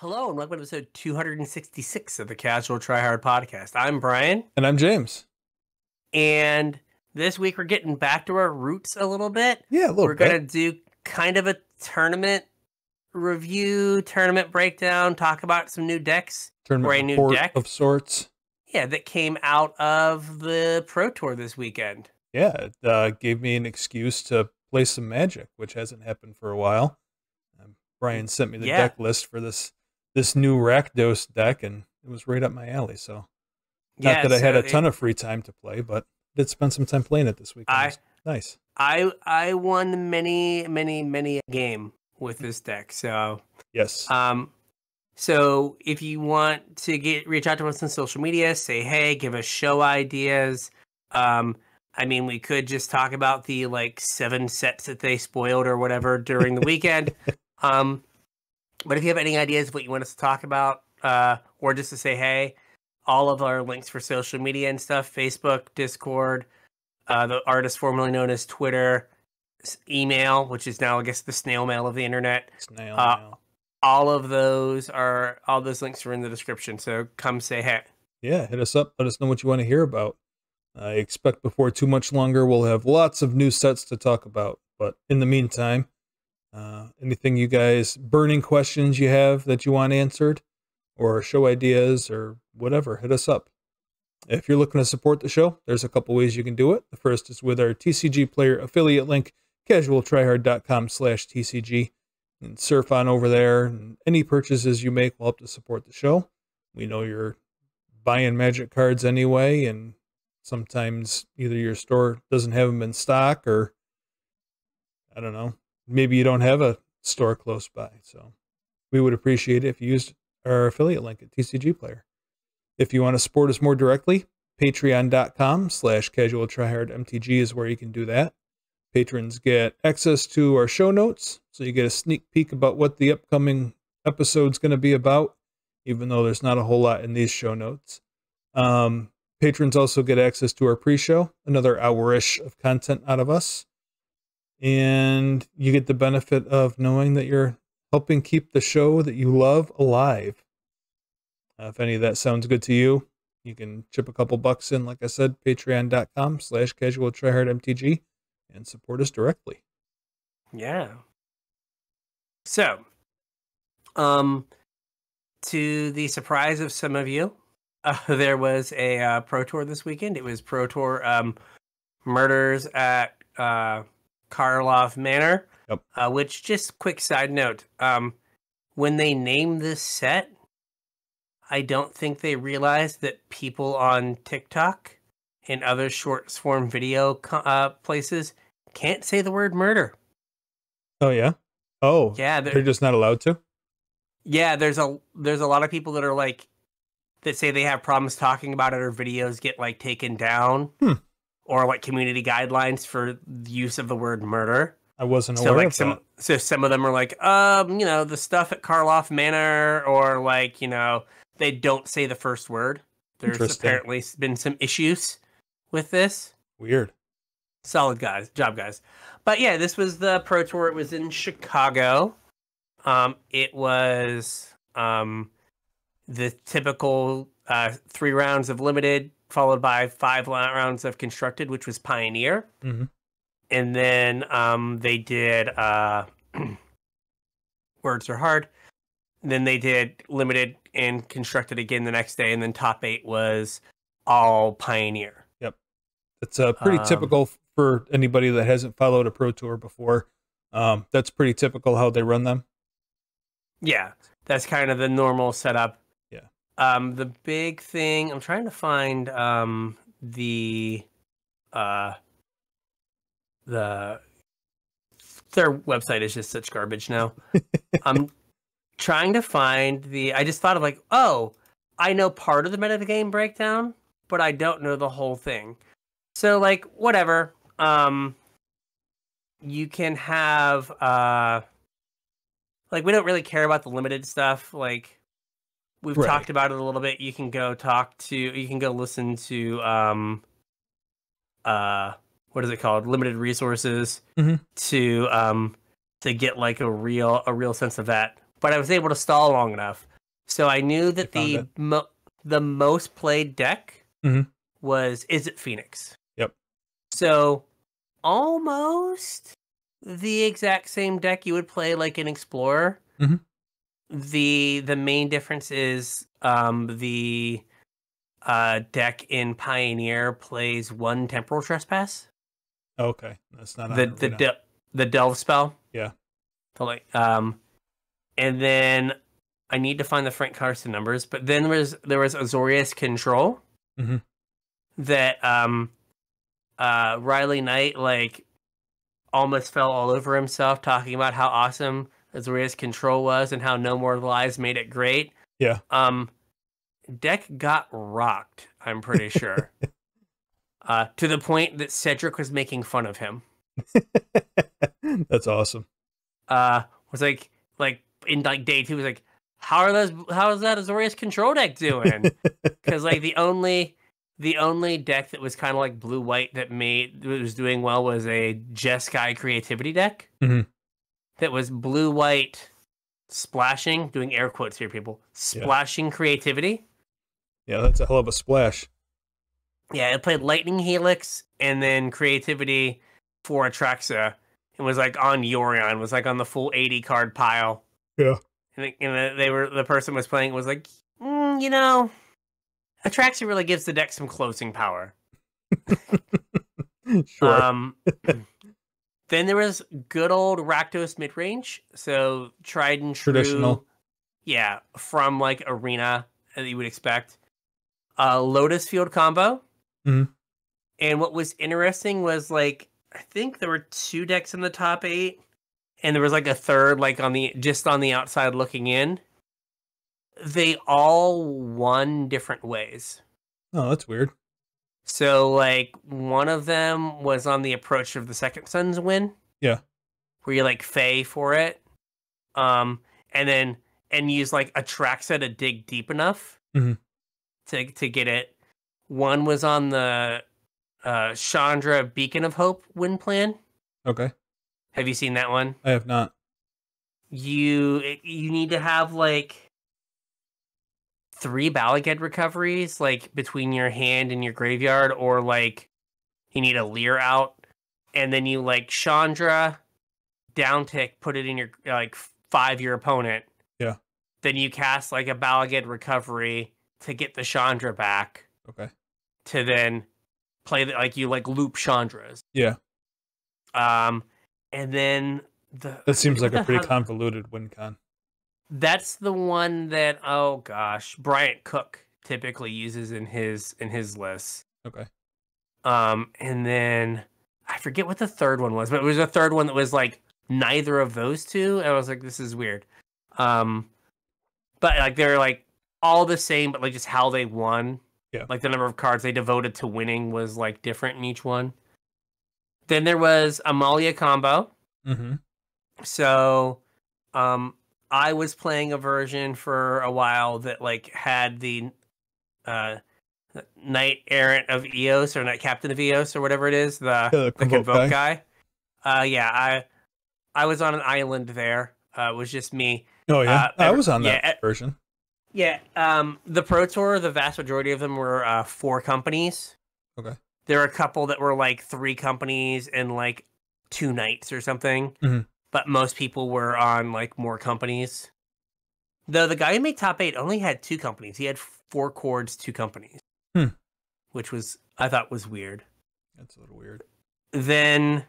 Hello and welcome to episode 266 of the Casual Try Hard podcast. I'm Brian, And I'm James. and this week we're getting back to our roots a little bit. Yeah, a little We're bit. going to do kind of a tournament review, tournament breakdown, talk about some new decks. Tournament or a new report deck. of sorts. Yeah, that came out of the Pro Tour this weekend. Yeah, it gave me an excuse to play some Magic, which hasn't happened for a while. Brian sent me the deck list for this new Rakdos deck, and it was right up my alley. So, not that I had a ton of free time to play, but did spend some time playing it this weekend. Nice. I won many a game with this deck. So yes. So if you want to reach out to us on social media, say hey, give us show ideas. I mean, we could just talk about the 7 sets that they spoiled or whatever during the weekend. But if you have any ideas of what you want us to talk about, or just to say hey, all of our links for social media and stuff, Facebook, Discord, the artist formerly known as Twitter, email, which is now, I guess, the snail mail of the internet. Snail mail. All those links are in the description. So come say hey. Yeah, hit us up. Let us know what you want to hear about. I expect before too much longer, we'll have lots of new sets to talk about. But in the meantime, anything you guys, burning questions you have that you want answered, or show ideas or whatever, hit us up. If you're looking to support the show, there's a couple ways you can do it. The first is with our TCG player affiliate link, CasualTryHard.com/TCG. And surf on over there, and any purchases you make will help to support the show. We know you're buying Magic cards anyway, and sometimes either your store doesn't have them in stock, or I don't know, maybe you don't have a store close by. So we would appreciate it if you used our affiliate link at TCG Player. If you want to support us more directly, patreon.com/CasualTryHardMTG is where you can do that. Patrons get access to our show notes, so you get a sneak peek about what the upcoming episode's going to be about, even though there's not a whole lot in these show notes. Patrons also get access to our pre-show, another hour-ish of content out of us. And you get the benefit of knowing that you're helping keep the show that you love alive. If any of that sounds good to you, you can chip a couple bucks in, like I said, patreon.com/CasualTryHardMTG. And support us directly. Yeah. So, to the surprise of some of you, there was a Pro Tour this weekend. It was Pro Tour Murders at Karloff Manor. Yep. Which, just quick side note, when they named this set, I don't think they realized that people on TikTok and other short form video places can't say the word murder. Oh yeah. Oh yeah. They're just not allowed to. Yeah, there's a lot of people that are that say they have problems talking about it, or videos get taken down, or community guidelines for the use of the word murder. I wasn't aware of that. So some of them are the stuff at Karloff Manor, or they don't say the first word. There's apparently been some issues with this. Weird. Solid job guys. But yeah, this was the Pro Tour. It was in Chicago. It was the typical 3 rounds of limited, followed by 5 rounds of constructed, which was Pioneer. Mm-hmm. And then they did Words Are Hard. Then they did limited and constructed again the next day, and then top 8 was all Pioneer. Yep. It's pretty typical for anybody that hasn't followed a Pro Tour before. That's pretty typical how they run them. Yeah, that's kind of the normal setup. Yeah. The big thing, I'm trying to find their website is just such garbage now. I'm trying to find I just thought of I know part of the metagame breakdown, but I don't know the whole thing. So whatever. You can have we don't really care about the limited stuff. We've talked about it a little bit. You can go listen to what is it called? Limited resources to get a real sense of that. but I was able to stall long enough. So I knew that You the most played deck was Is It Phoenix? Yep. So almost the exact same deck you would play like an Explorer. The main difference is the deck in Pioneer plays 1 Temporal Trespass. Okay, that's not on the Delve spell. Yeah. So like and then I need to find the Frank Carson numbers, but then there was Azorius Control that Riley Knight like almost fell all over himself talking about how awesome Azorius Control was and how No More Lies made it great. Yeah. Deck got rocked, I'm pretty sure. To the point that Cedric was making fun of him. That's awesome. Was like in like day 2 was like, how is that Azorius Control deck doing? Because like the only deck that was kind of like blue white that was doing well was a Jeskai Creativity deck. That was blue white splashing, doing air quotes here, people. Splashing Creativity. Yeah, that's a hell of a splash. Yeah, it played Lightning Helix and then Creativity for Atraxa. It was like on Yorion, was like on the full 80 card pile. Yeah. And the person was playing was like, Atraxa really gives the deck some closing power. Sure. Then there was good old Rakdos midrange, so tried and true. Traditional. Yeah, from like Arena that you would expect. Lotus Field combo. And what was interesting was like I think there were 2 decks in the top 8, and there was like a third like on the outside looking in. They all won different ways. Oh, that's weird. So like one of them was on the approach of the Second Sun's win. Yeah. Where you like Fey for it. And use like Atraxa to dig deep enough to get it. One was on the Chandra Beacon of Hope win plan. Okay. Have you seen that one? I have not. You need to have like 3 Balaged recoveries like between your hand and your graveyard, or like you need a Leer out, and then you like Chandra downtick, put it in your like 5 your opponent. Yeah. Then you cast like a Balaged recovery to get the Chandra back. Okay. To then play like you like loop Chandras. Yeah. And then that seems like a pretty convoluted win con. That's the one that Bryant Cook typically uses in his lists. Okay. And then I forget what the third one was, but it was a third one that was like neither of those two. And I was like, this is weird. But like they're like all the same, but like just how they won. Yeah. Like the number of cards they devoted to winning was like different in each one. Then there was Amalia combo. So, I was playing a version for a while that like had the Knight Errant of Eos or Knight Captain of Eos or whatever it is, the Convoke guy. I was on an island there. It was just me. Oh yeah, I was on that version. Yeah, the Pro Tour, the vast majority of them were 4 companies. Okay. There were a couple that were like 3 companies and like 2 knights or something. But most people were on like more companies. Though the guy who made top 8 only had 2 companies. He had 4 chords, 2 companies. Which I thought was weird. That's a little weird. Then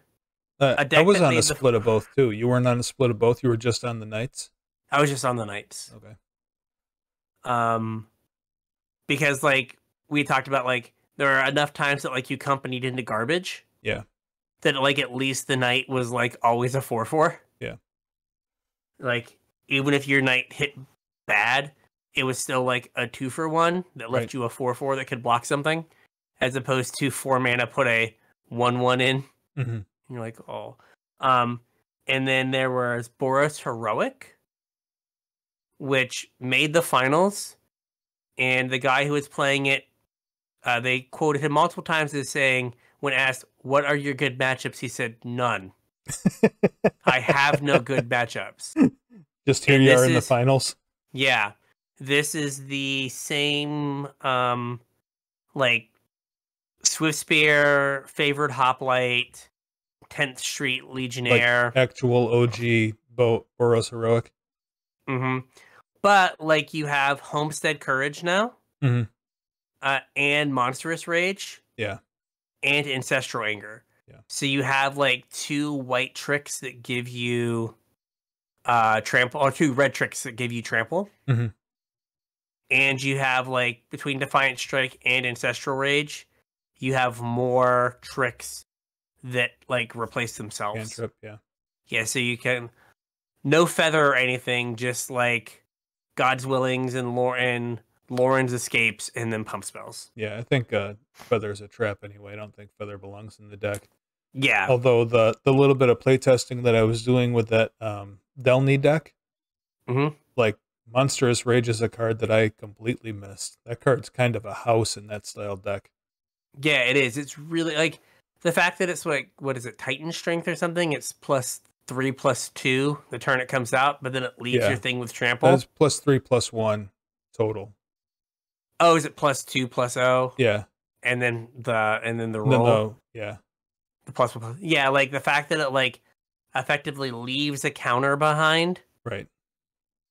I was on a split of both too. You weren't on a split of both. You were just on the knights. I was just on the knights. Okay. Because like we talked about, like there are enough times that like you companied into garbage. Yeah. That like at least the knight was like always a 4/4. Yeah. Like even if your knight hit bad, it was still like a 2-for-1 that left you a 4/4 that could block something, as opposed to 4 mana put a 1/1 in. And you're like, oh. And then there was Boros Heroic, which made the finals, and the guy who was playing it, they quoted him multiple times as saying, when asked, what are your good matchups? He said, none. I have no good matchups. Just here And you this are in the is- finals. Yeah. This is the same like Swift Spear, Favored Hoplite, 10th Street Legionnaire. Like actual OG Boros Heroic. Mm-hmm. But like you have Homestead Courage now, Mm-hmm. And Monstrous Rage, Yeah. and Ancestral Anger. Yeah. So you have like 2 white tricks that give you trample, or 2 red tricks that give you trample. Mm-hmm. And you have like between Defiant Strike and Ancestral Rage, you have more tricks that like replace themselves. Cantrip, yeah. Yeah, so you can no feather or anything, just like God's Willings and Lauren's Escapes, and then pump spells. Yeah, I think Feather's a trap anyway. I don't think Feather belongs in the deck. Yeah. Although the little bit of playtesting that I was doing with that Delny deck, like Monstrous Rage is a card that I completely missed. That card's kind of a house in that style deck. Yeah, it is. It's really like the fact that it's like, what is it, Titan Strength or something? It's +3/+2 the turn it comes out, but then it leaves your thing with trample. That's +3/+1 total. Oh, is it +2/+0? Yeah. And then the roll. No, yeah. The plus. Yeah, like the fact that it like effectively leaves a counter behind. Right.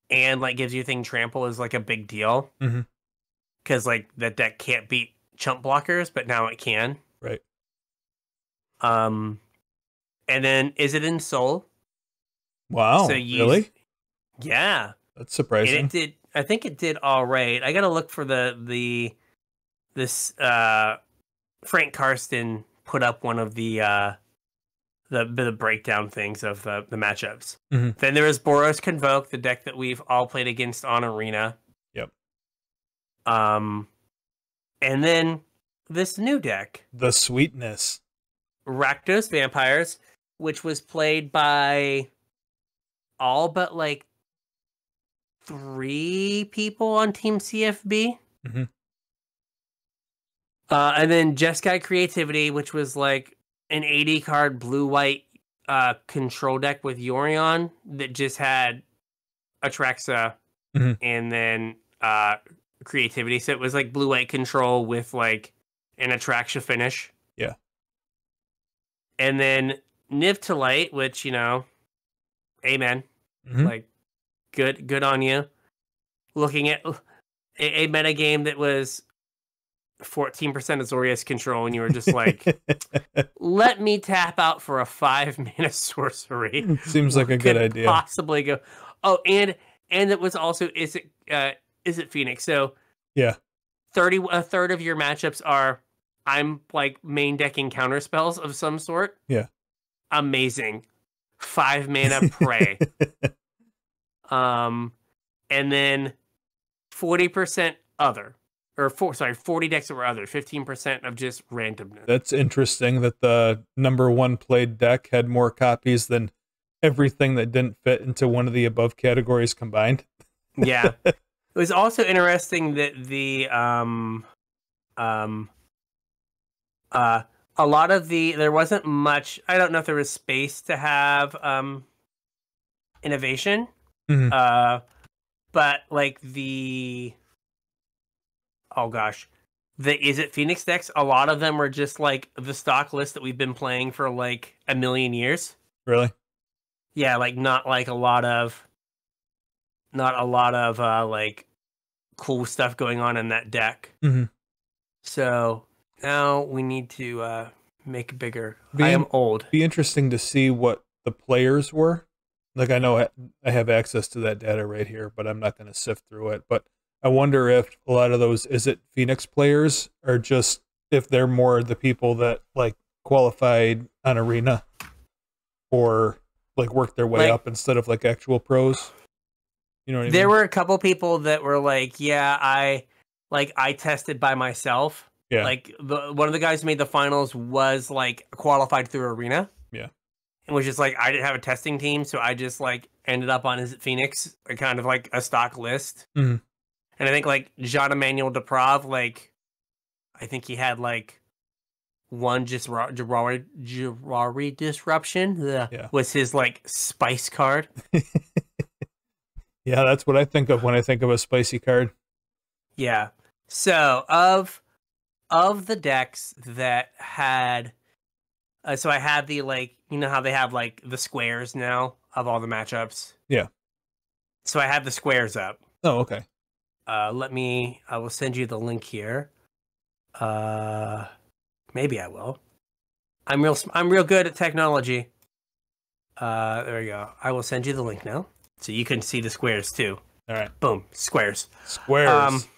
And like gives you thing trample is like a big deal. Mm-hmm. Because like that deck can't beat chump blockers, but now it can. Right. And then is it in Soul? Wow. So really? Yeah. That's surprising. And it did. I think it did all right. I gotta look for this. Frank Karsten put up one of the breakdown things of the matchups. Mm-hmm. Then there is Boros Convoke, the deck that we've all played against on Arena. Yep. And then this new deck, the Sweetness, Rakdos Vampires, which was played by all but like 3 people on Team CFB. Mm-hmm. And then Jeskai Creativity, which was like an 80 card blue-white control deck with Yorion that just had Atraxa and then Creativity. So it was like blue-white control with like an Atraxa finish. Yeah. And then Nivtolite, which, you know, amen. Like, good on you. Looking at a metagame that was 14% Azorius control, and you were just like, let me tap out for a 5-mana sorcery. Seems like a good idea. Possibly go. Oh, and it was also is it Phoenix? So yeah, a third of your matchups are I'm like main decking counter spells of some sort. Yeah, amazing. 5-mana Prey. And then 40% other. Or 40 decks that were other, 15% of just randomness. That's interesting that the number 1 played deck had more copies than everything that didn't fit into one of the above categories combined. Yeah. It was also interesting that a lot of there wasn't much, I don't know if there was space to have innovation. But like Is It Phoenix decks, a lot of them were just like the stock list that we've been playing for like a million years. Really? Yeah, like not a lot of like cool stuff going on in that deck. So now we need to make bigger. I am old. Be interesting to see what the players were. Like, I know I have access to that data right here, but I'm not going to sift through it. But I wonder if a lot of those Is It Phoenix players are just, if they're more the people that like qualified on Arena or like worked their way up instead of like actual pros. You know what I mean? There were a couple people that were like, yeah, I tested by myself. Yeah. Like one of the guys who made the finals was like qualified through Arena. Yeah. And was just like, I didn't have a testing team, so I just like ended up on Is It Phoenix, a kind of like a stock list. And I think like Jean-Emmanuel Deprave, like I think he had like one just Jirari disruption. Was his like spice card. Yeah, that's what I think of when I think of a spicy card. Yeah. So of the decks that had, so I had the like, you know how they have like the squares now of all the matchups. Yeah. So I had the squares up. Oh, okay. I will send you the link here. Maybe I will. I'm real good at technology. There we go. I will send you the link now, so you can see the squares too. All right. Boom, squares. Squares.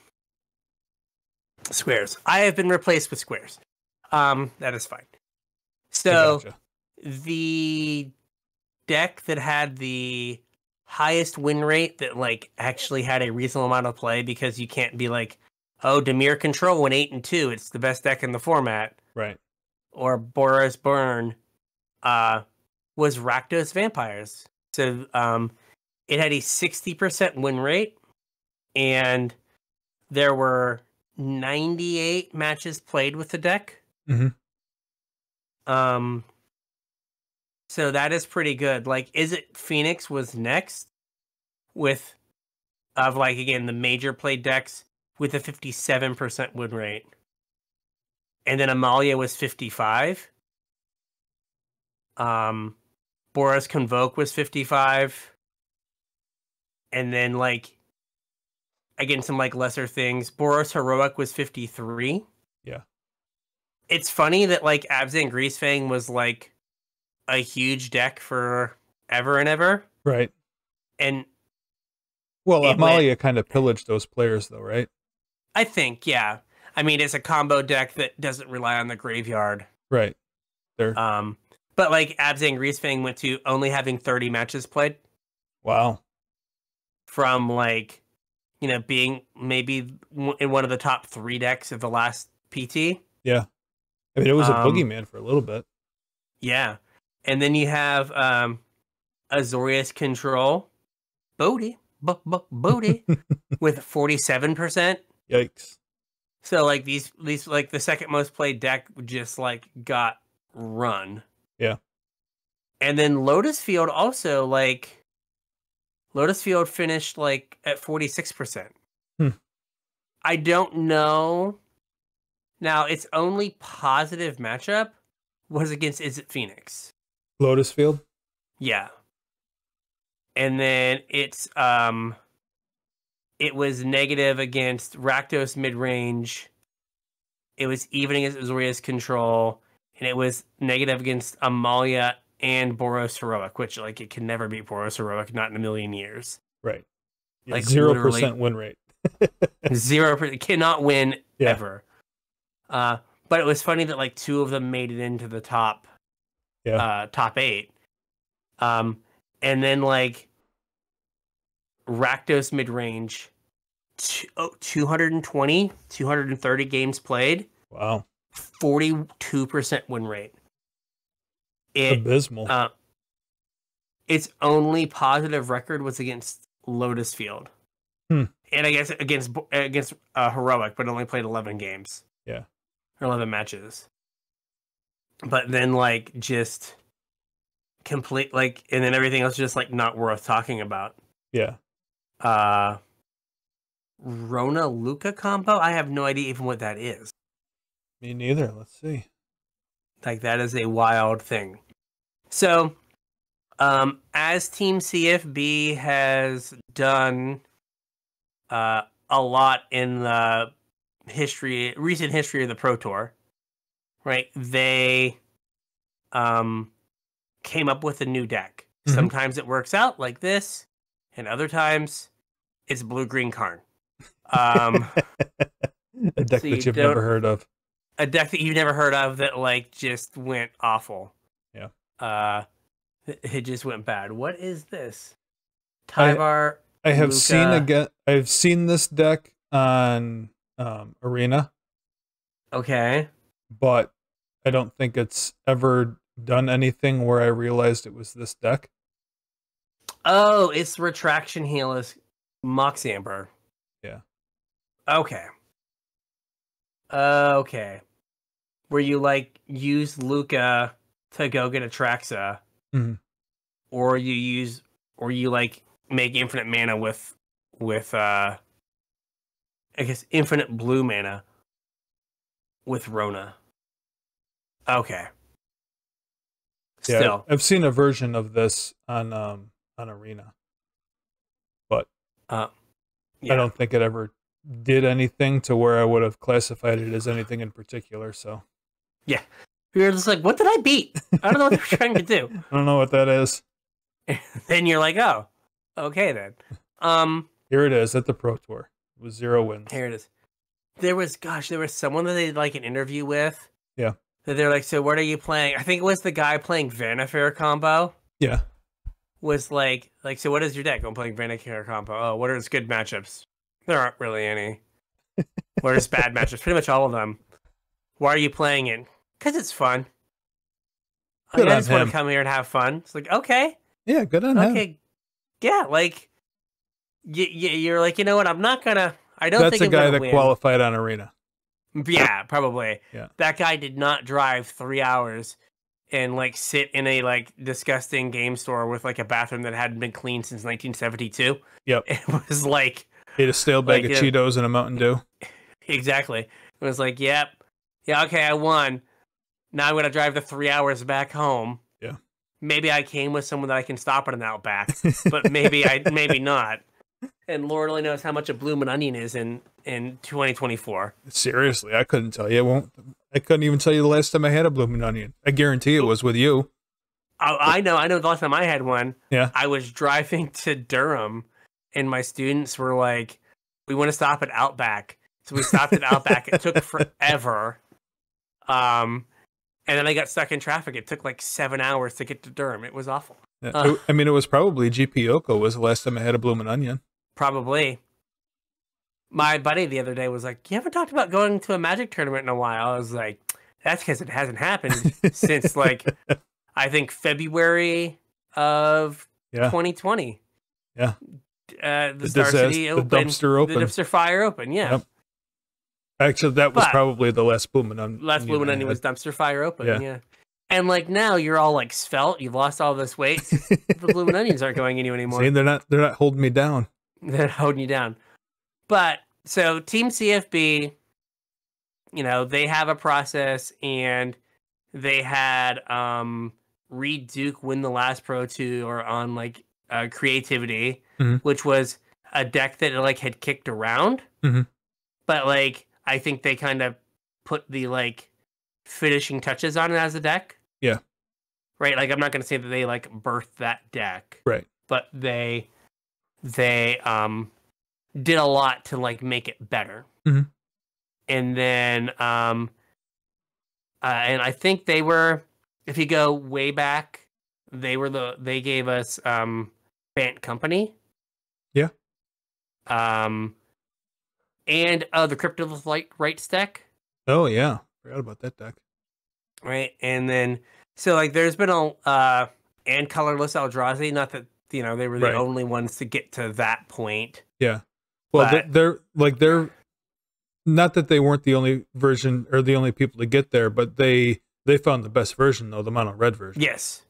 Squares. I have been replaced with squares. That is fine. I So gotcha. the deck that had the highest win rate that like actually had a reasonable amount of play, because you can't be like, oh, Dimir Control went 8-2. It's the best deck in the format. Right. Or Boros Burn, was Rakdos Vampires. So it had a 60% win rate, and there were 98 matches played with the deck. Mm-hmm. So that is pretty good. Like, Is It Phoenix was next with, of like, again, the major played decks with a 57% win rate. And then Amalia was 55. Boros Convoke was 55. And then, like, again, some like lesser things. Boros Heroic was 53. Yeah. It's funny that like Abzan Greasefang was like a huge deck for ever and ever. Right. And well, Amalia kind of pillaged those players though, right? I think, yeah. I mean, it's a combo deck that doesn't rely on the graveyard. Right. There. But like Abzan Greasefang went to only having 30 matches played. Wow. From like, you know, being maybe in one of the top 3 decks of the last PT. Yeah. I mean, it was a boogeyman for a little bit. Yeah. And then you have Azorius Control. Bodie. Bodie. With 47%. Yikes. So like these like the second most played deck just like got run. Yeah. And then Lotus Field also, like, Lotus Field finished like at 46%. I don't know. Now, its only positive matchup was against Is It Phoenix. Lotus Field? Yeah. And then it was negative against Rakdos Midrange. It was even against Azorius Control. And it was negative against Amalia and Boros Heroic, which, like, it can never beat Boros Heroic, not in a million years. Right. Yeah, like 0% win rate. 0%. Cannot win ever. But it was funny that, like, 2 of them made it into the top 8. And then, like, Rakdos Midrange, 220, 230 games played. Wow. 42% win rate. Abysmal. Its only positive record was against Lotus Field. And I guess against Heroic, but only played 11 games. Yeah. Or 11 matches. But then, like, just complete, like, and then everything else just, like, not worth talking about. Yeah. Rona Luca combo? I have no idea even what that is. Me neither. Let's see. Like, that is a wild thing. So, as Team CFB has done a lot in the recent history of the Pro Tour, right? They came up with a new deck. Mm-hmm. Sometimes it works out like this, and other times it's Blue-Green Karn. A deck so that you've never heard of. A deck that you've never heard of that, like, just went awful. Yeah. It just went bad. What is this? Tyvar. I have I've seen this deck on Arena. Okay. But I don't think it's ever done anything where I realized it was this deck. Oh, it's Retraction Healers Mox Amber. Yeah. Okay. Okay. Where you, like, use Luca to go get Atraxa. Mm-hmm. Or you like make infinite mana with I guess infinite blue mana with Rona. Okay. Yeah, Still, I've seen a version of this on Arena, but yeah. I don't think it ever did anything to where I would have classified it as anything in particular. So Yeah. You're just like, what did I beat? I don't know what they were trying to do. I don't know what that is. Then you're like, oh, okay then. Here it is at the Pro Tour with 0 wins. Here it is. There was someone that they did like an interview with. Yeah. That they're like, so what are you playing? I think it was the guy playing Vanifair combo. Yeah. Was like, so what is your deck? I'm playing Vanifair combo. Oh, what are its good matchups? There aren't really any. What are its bad matchups? Pretty much all of them. Why are you playing it? Because it's fun. Good I on just want him. to come here and have fun. It's like, okay. Yeah, good on him. Okay. Yeah, like, you're like, you know what? I'm not going to. I don't That's think a guy that win. qualified on Arena. Yeah, probably. Yeah. That guy did not drive 3 hours and like sit in a like disgusting game store with like a bathroom that hadn't been cleaned since 1972. Yep. It was like ate a stale bag like, of Cheetos and a Mountain Dew. Exactly. It was like, yep. Yeah, okay, I won. Now I'm gonna drive the 3 hours back home. Yeah. Maybe I came with someone that I can stop at an Outback, but maybe not. And Lord only knows how much a bloomin' onion is in 2024. Seriously, I couldn't tell you. I couldn't even tell you the last time I had a blooming onion. I guarantee it was with you. I know the last time I had one. Yeah. I was driving to Durham, and my students were like, "We want to stop at Outback." So we stopped at Outback. It took forever. And then I got stuck in traffic. It took like 7 hours to get to Durham. It was awful. Yeah. I mean, it was probably GP Yoko was the last time I had a blooming onion. Probably. My buddy the other day was like, "You haven't talked about going to a Magic tournament in a while." I was like, "That's because it hasn't happened since like I think February of 2020." Yeah. The Star City Open, the Dumpster Open, the Dumpster Fire Open. Yeah. Yep. Actually, that was probably the last blooming onion. Last blooming onion was Dumpster Fire Open. Yeah. And like now you're all like svelte. You've lost all this weight. The blooming onions aren't going anywhere anymore. See, they're not holding me down. They're holding you down. But so Team CFB, you know, they have a process, and they had Reed Duke win the last Pro Tour on like creativity, which was a deck that like had kicked around, but like I think they kind of put the like finishing touches on it as a deck. Yeah. Right. Like I'm not going to say that they like birthed that deck. Right. But they did a lot to like make it better. And then and I think they were, if you go way back, they gave us Bant Company. Yeah. And the Crypto Rights deck. Oh yeah. Forgot about that deck. Right. And then so like there's been a and Colorless Eldrazi, not that you know they were the only ones to get to that point. Yeah. Well, they're not that they weren't the only version or the only people to get there, but they found the best version though, the mono red version. Yes.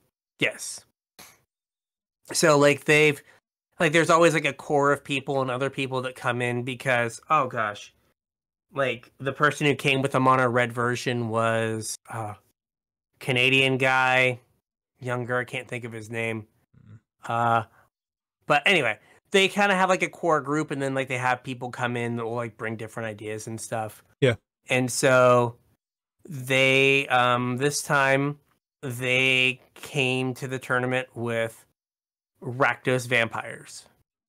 So like there's always like a core of people and other people that come in because oh gosh, like the person who came with the mono red version was Canadian guy, younger. I can't think of his name. But anyway, they kind of have like a core group, and then like they have people come in that will like bring different ideas and stuff. Yeah. And so they this time they came to the tournament with Rakdos Vampires.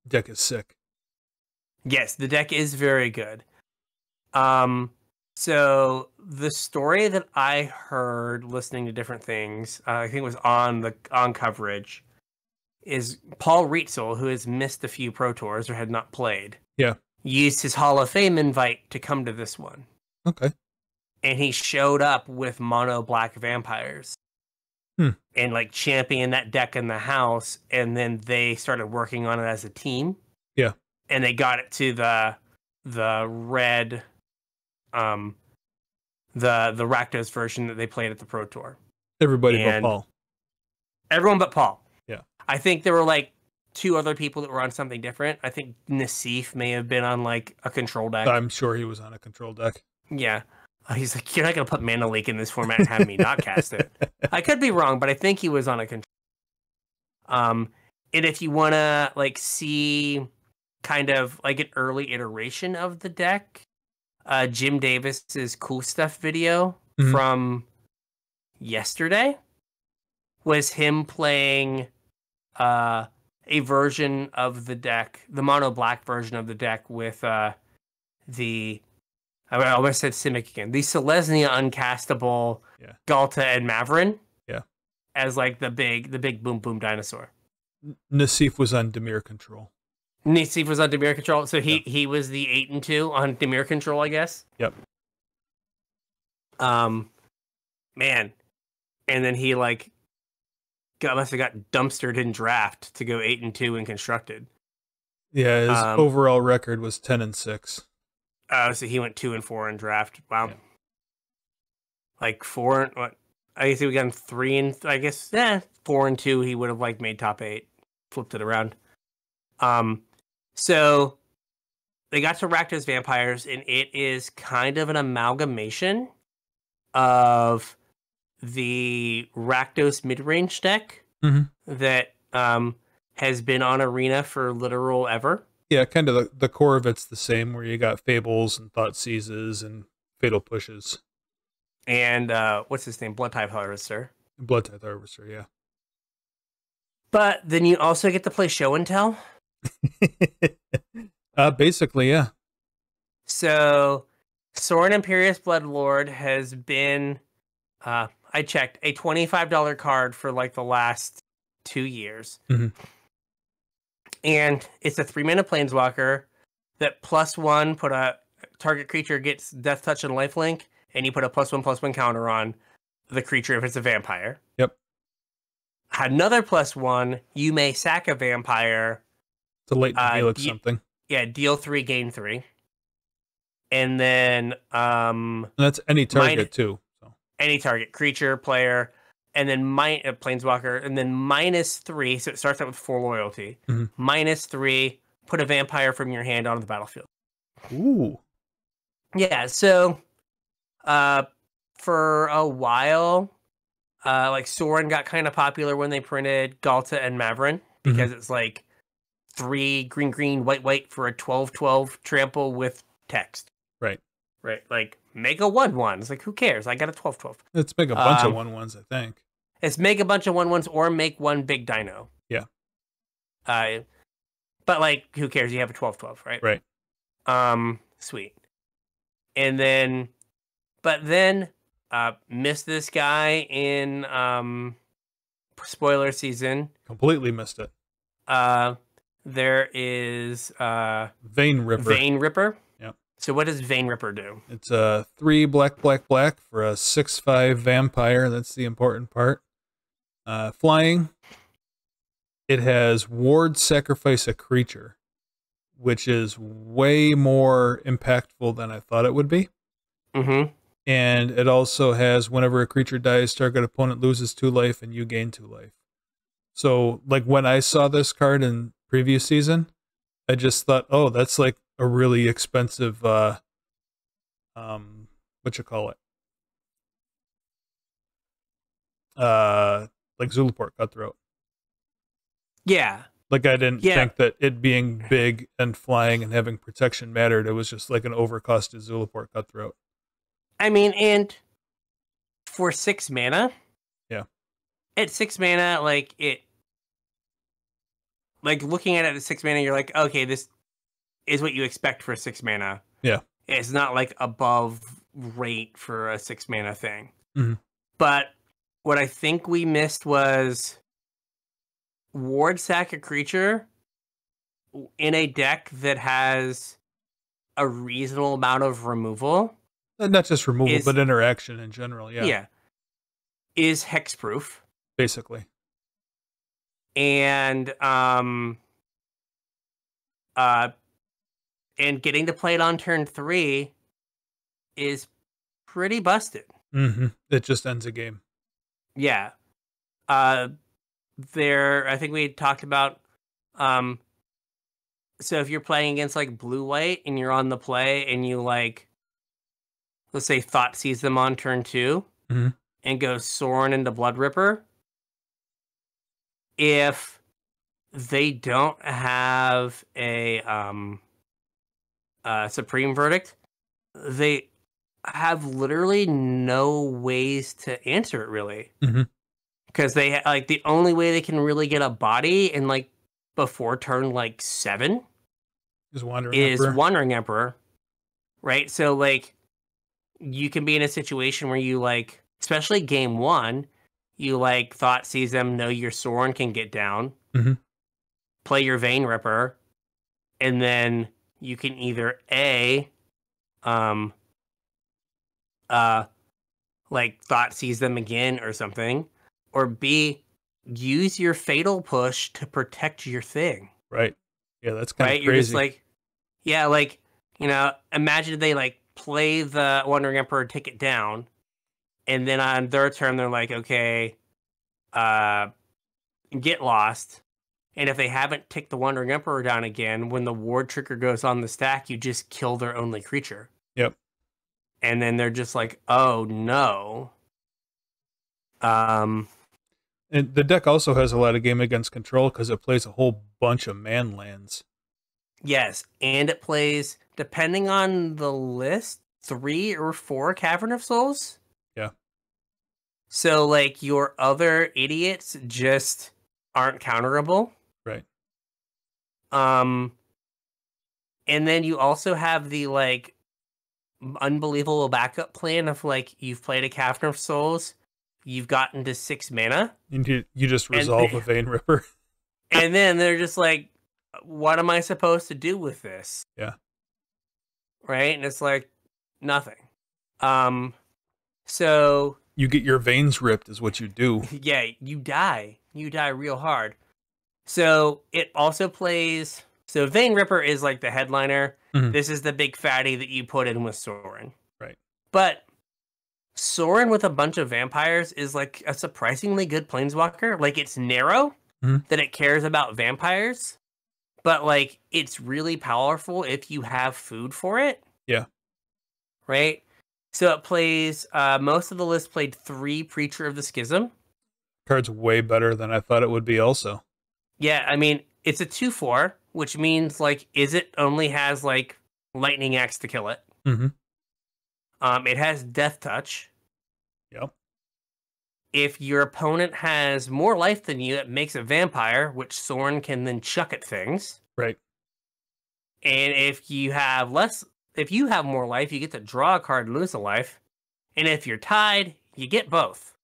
Deck is sick. Yes, the deck is very good. So the story that I heard listening to different things, I think it was on coverage, is Paul Rietzel, who has missed a few Pro Tours or had not played. Yeah. Used his Hall of Fame invite to come to this one. Okay. And he showed up with mono black vampires. And like championed that deck in the house, and then they started working on it as a team. Yeah. And they got it to the red the Rakdos version that they played at the Pro Tour. Everybody but Paul. Everyone but Paul. Yeah. I think there were like two other people that were on something different. I think Nassif may have been on like a control deck. I'm sure he was on a control deck. Yeah. He's like, you're not going to put Mana Leak in this format and have me not cast it. I could be wrong, but I think he was on a control. And if you want to like see kind of like an early iteration of the deck, Jim Davis's Cool Stuff video from yesterday was him playing a version of the deck, the mono black version of the deck with the I almost said Simic again. The Selesnya uncastable Galta and Maverin. Yeah. As like the big boom boom dinosaur. Nassif was on Dimir control. Nassif was on Dimir control, so he was the 8-2 on Dimir control, I guess. Yep. Man, and then he like must have got dumpstered in draft to go 8-2 in constructed. Yeah, his overall record was 10-6. So he went 2-4 in draft. Wow. Yeah. Like 4. What? I guess he would have gotten 3 and I guess 4-2. He would have like made top 8. Flipped it around. So they got to Rakdos Vampires, and it is kind of an amalgamation of the Rakdos mid-range deck that has been on Arena for literal ever. Yeah, kind of the core of it's the same, where you got Fables and Thought Seizes and Fatal Pushes. And what's his name? Blood Type Harvester. Blood Type Harvester, yeah. But then you also get to play Show and Tell. Basically, yeah. So Sorin Imperious Bloodlord has been, I checked, a $25 card for like the last 2 years. And it's a 3-mana Planeswalker that +1 put a target creature gets Death Touch and Lifelink, and you put a +1/+1 counter on the creature if it's a vampire. Yep. Another +1, you may sack a vampire. To latent Helix something. Yeah, deal 3, gain 3. And then and that's any target too. So any target, creature, player, and then Planeswalker, and then -3, so it starts out with 4 loyalty. -3, put a vampire from your hand onto the battlefield. Ooh. Yeah, so for a while, like Sorin got kind of popular when they printed Galta and Maverin, because it's like 3 green, white for a 12/12 trample with text. Right. Like, make a 1/1. It's like, who cares? I got a 12/12. Let's make a bunch of 1/1s, I think. It's make a bunch of 1/1s or make one big dino. Yeah. But like, who cares? You have a 12/12, right? Right. Sweet. And then, missed this guy in spoiler season. Completely missed it. There is Vein Ripper. Yep. So what does Vein Ripper do? It's a 3 black for a 6/5 vampire. That's the important part. Flying. It has ward sacrifice a creature, which is way more impactful than I thought it would be. And it also has whenever a creature dies, target opponent loses 2 life and you gain 2 life. So like when I saw this card in previous season, I just thought, oh, that's like a really expensive what you call it? Like Zulaport Cutthroat. Yeah. Like I didn't think that it being big and flying and having protection mattered. It was just like an overcosted Zulaport Cutthroat. I mean, and for 6 mana. Yeah. At 6 mana, like looking at it at 6 mana, you're like, okay, this is what you expect for 6 mana. Yeah. It's not like above rate for a 6 mana thing. But what I think we missed was ward sack a creature in a deck that has a reasonable amount of removal. Not just removal, but interaction in general. Yeah. Yeah. Is hexproof. Basically. And getting to play it on turn 3 is pretty busted. It just ends a game. Yeah. I think we talked about Um, so if you're playing against like blue white and you're on the play and you like, let's say Thought sees them on turn 2 Mm-hmm. and goes Sorin into Blood Ripper, if they don't have a Supreme Verdict, they have literally no ways to answer it really. Mm-hmm. Because they like the only way they can really get a body in like before turn like 7 Is Wandering is Emperor. Wandering Emperor, right? So like you can be in a situation where you like, especially game 1, you like Thought sees them, know your Sorin can get down, Mm-hmm. play your Vein Ripper, and then you can either um like Thought sees them again or something, or B, use your Fatal Push to protect your thing. Right. Yeah, that's kind of Right? You're just crazy. like, yeah, like, imagine they like play the Wandering Emperor, take it down, and then on their turn they're like, okay, uh, get lost. And if they haven't ticked the Wandering Emperor down again, when the ward trigger goes on the stack, you just kill their only creature. Yep. And then they're just like, oh no. And the deck also has a lot of game against control because it plays a whole bunch of man lands. Yes, and it plays, depending on the list, 3 or 4 Cavern of Souls. Yeah. So, like, your other idiots just aren't counterable. Right. And then you also have the, like, unbelievable backup plan of, like, you've played a Cavern of Souls, you've gotten to 6 mana. You just resolve a Vein Ripper. And then they're just like, what am I supposed to do with this? Yeah. Right? And it's like, nothing. So You get your veins ripped is what you do. yeah, you die. You die real hard. So it also plays, so Vein Ripper is like the headliner. Mhm. This is the big fatty that you put in with Sorin. Right. But Sorin with a bunch of vampires is like a surprisingly good planeswalker. Like, it's narrow Mhm. that it cares about vampires, but like it's really powerful if you have food for it. Yeah. Right? So it plays, most of the list played 3 Preacher of the Schism. Card's way better than I thought it would be also. Yeah, I mean, it's a 2/4, which means like it only has like Lightning Axe to kill it. Mm-hmm. It has Death Touch. Yep. If your opponent has more life than you, it makes a vampire, which Sorin can then chuck at things. Right. And if you have more life, you get to draw a card, lose a life. And if you're tied, you get both.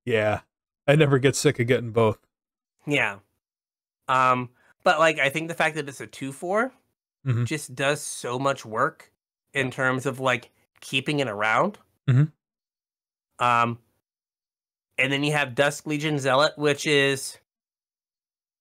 Yeah. I never get sick of getting both. Yeah. But like, I think the fact that it's a 2/4 Mhm. just does so much work in terms of like keeping it around. Mhm. And then you have Dusk Legion Zealot, which is,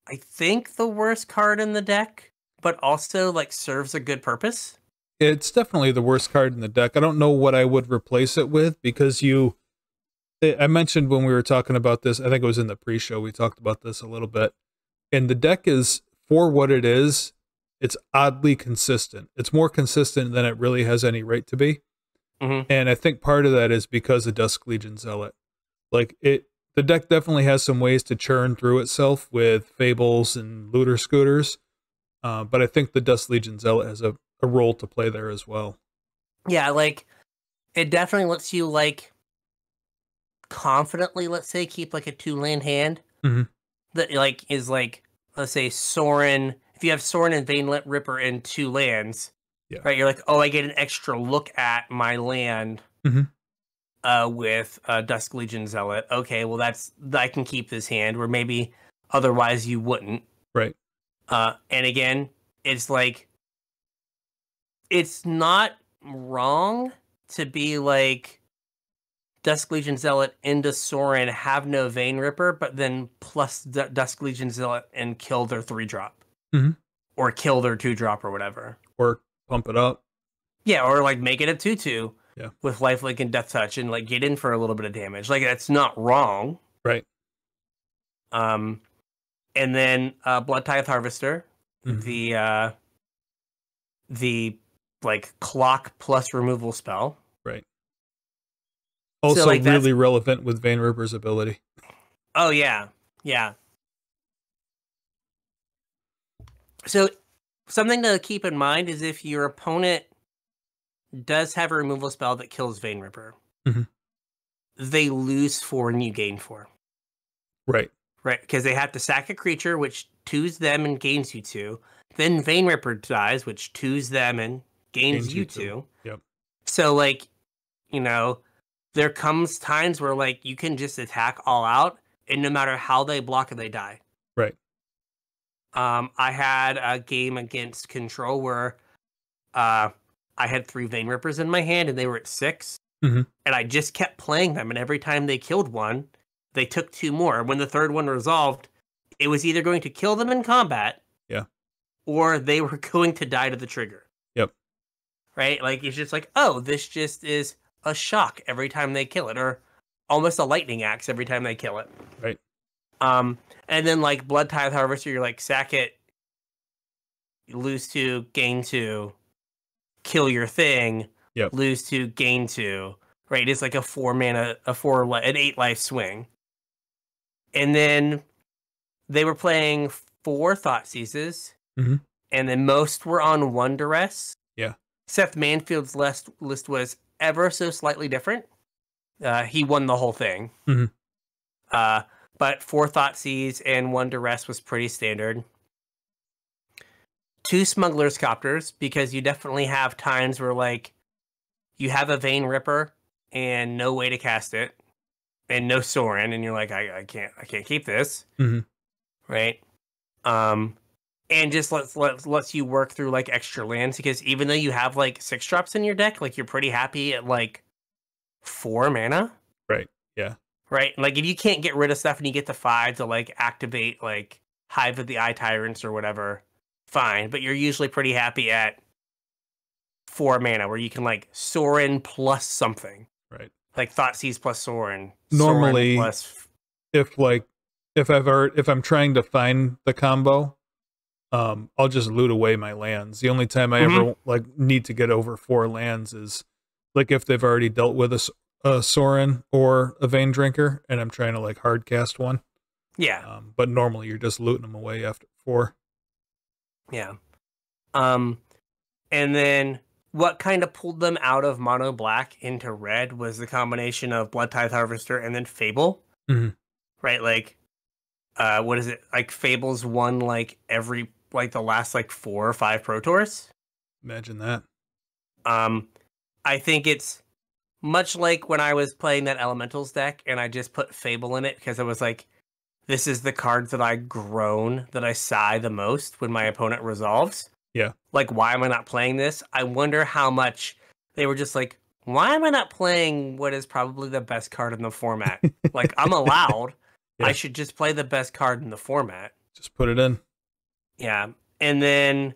I think, the worst card in the deck, but also like serves a good purpose. It's definitely the worst card in the deck. I don't know what I would replace it with because I mentioned when we were talking about this, I think it was in the pre-show, we talked about this a little bit. And the deck is, for what it is, it's oddly consistent. It's more consistent than it really has any right to be. Mm-hmm. And I think part of that is because of Dusk Legion Zealot. Like, the deck definitely has some ways to churn through itself with Fables and Looter Scooters. But I think the Dusk Legion Zealot has a role to play there as well. Yeah, like, it definitely lets you, like, confidently, let's say, keep, like, a 2-land hand. Mm-hmm. That, like, is, like, let's say Sorin. If you have Sorin and Vein Ripper in 2 lands, yeah. Right, you're like, oh, I get an extra look at my land with Dusk Legion Zealot. Okay, well, I can keep this hand where maybe otherwise you wouldn't. Right. And again, it's like, it's not wrong to be like Dusk Legion Zealot into Sorin, have no Vein Ripper, but then plus Dusk Legion Zealot and kill their 3-drop. Mm-hmm. Or kill their 2-drop or whatever. Or pump it up. Yeah, or like make it a 2/2 yeah. with Lifelink and Death Touch and like get in for a little bit of damage. Like, that's not wrong. Right. And then Blood Tithe Harvester, Mm-hmm. the like clock plus removal spell. Right. So Also like that's really relevant with Vein Ripper's ability. oh yeah. Yeah. So something to keep in mind is if your opponent does have a removal spell that kills Vein Ripper, Mm-hmm. they lose 4 and you gain 4. Right. Right, because they have to sack a creature, which twos them and gains you 2. Then Vein Ripper dies, which twos them and gains Gains you you too. 2. Yep. So, like, you know, there comes times where, like, you can just attack all out, and no matter how they block it, they die. Right. I had a game against Control where I had 3 Vein Rippers in my hand, and they were at 6. Mm-hmm. And I just kept playing them, and every time they killed one, they took 2 more. When the third one resolved, it was either going to kill them in combat, Yeah. or they were going to die to the trigger. Yep. Right? Like, it's just like, oh, this just is a shock every time they kill it, or almost a lightning axe every time they kill it. Right. And then like Blood Tithe Harvester, you're like, sack it, lose 2, gain 2, kill your thing, Yep. lose 2, gain 2. Right? It's like a 4 mana, an 8 life swing. And then they were playing 4 Thought Seizes, Mm-hmm. and then most were on 1 Duress. Yeah. Seth Manfield's list was ever so slightly different. He won the whole thing. Mm-hmm. But 4 Thoughtseize and 1 Duress was pretty standard. 2 Smuggler's Copters, because you definitely have times where, like, you have a Vein Ripper and no way to cast it, and no Sorin, and you're like, I can't keep this. Mm-hmm. Right? And just lets you work through like extra lands, because even though you have like 6 drops in your deck, like you're pretty happy at like 4 mana. Right. Yeah. Right? Like if you can't get rid of stuff and you get the 5 to like activate like Hive of the Eye Tyrants or whatever, fine. But you're usually pretty happy at 4 mana, where you can like Sorin plus something. Right. Like Thoughtseize plus Sorin. Normally, Sorin plus... if I'm trying to find the combo, I'll just loot away my lands. The only time I ever like need to get over 4 lands is like if they've already dealt with a Sorin or a Vein Drinker, and I'm trying to like hard cast one. Yeah. But normally you're just looting them away after 4. Yeah. And then what kind of pulled them out of mono black into red was the combination of Blood Tithe Harvester and then Fable. Mm-hmm. Right? Like, what is it? Like Fable's won like every, like the last like 4 or 5 Pro Tours. Imagine that. I think it's much like when I was playing that Elementals deck and I just put Fable in it because I was like, this is the cards that I groan, that I sigh the most when my opponent resolves. Yeah. Like, why am I not playing this? I wonder how much they were just like, why am I not playing what is probably the best card in the format? Like, I'm allowed. Yeah. I should just play the best card in the format. Just put it in. Yeah. And then